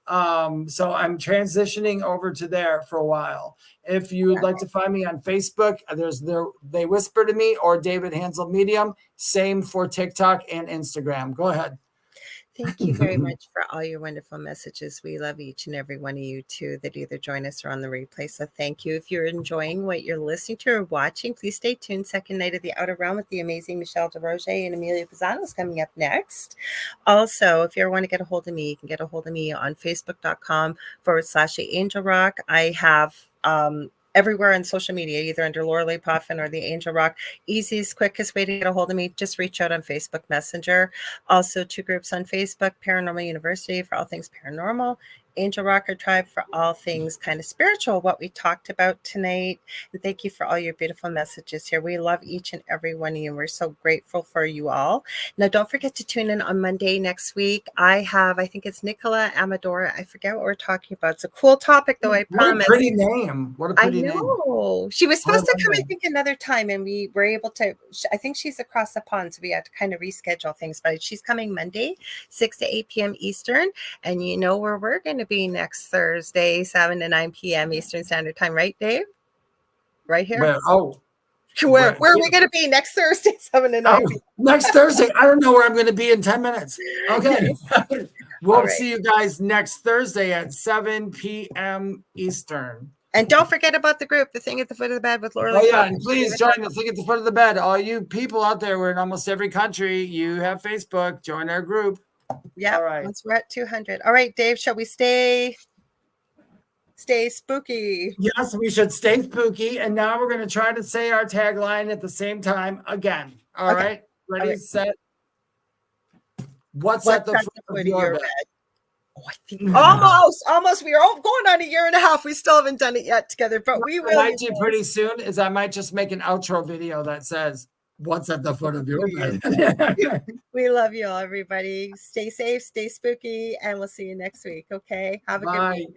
So I'm transitioning over to there for a while. If you would like to find me on Facebook, They Whisper to Me or David Hanzel Medium. Same for TikTok and Instagram. Go ahead. Thank you very much for all your wonderful messages. We love each and every one of you too that either join us or on the replay. So thank you. If you're enjoying what you're listening to or watching, please stay tuned. Second night of the Outer Realm with the amazing Michelle DeRoche and Amelia Pisano is coming up next. Also, if you ever want to get a hold of me, you can get a hold of me on Facebook.com/Angel Rock. I have everywhere on social media, either under Lorilei Potvin or the Angel Rock. Easiest, quickest way to get a hold of me, just reach out on Facebook Messenger. Also, 2 groups on Facebook, Paranormal University for all things paranormal, Angel Rocker Tribe for all things kind of spiritual, what we talked about tonight. And thank you for all your beautiful messages here. We love each and every one of you. We're so grateful for you all. Now, don't forget to tune in on Monday next week. I think it's Nicola Amadora. I forget what we're talking about. It's a cool topic, though, I promise. What a pretty name. What a pretty name. I know. She was supposed to come, I think, another time, and we were able to. I think she's across the pond, so we had to kind of reschedule things. But she's coming Monday, 6 to 8 p.m. Eastern. And you know where we're going to be next Thursday, 7 to 9 p.m. Eastern Standard Time, right, Dave? Right here? Where are we going to be next Thursday, 7 to 9 p.m.? Next Thursday. I don't know where I'm going to be in 10 minutes. Okay. We'll see you guys next Thursday at 7 p.m. Eastern. And don't forget about the group, The Thing at the Foot of the Bed with Lorilei. Oh, yeah. And please join The Thing at the Foot of the Bed. All you people out there, we're in almost every country. You have Facebook. Join our group. Yeah. All right. Once we're at 200. All right, Dave, shall we stay spooky? Yes, we should stay spooky. And now we're going to try to say our tagline at the same time again. All right. Ready, set. What's at the foot of your bed? Oh, I think almost. We are all going on a year and a half. We still haven't done it yet together, but we will. What I might do pretty soon is I might just make an outro video that says, "What's at the foot of your bed?" We love you all, everybody. Stay safe, stay spooky, and we'll see you next week. Okay. Have a good weekend.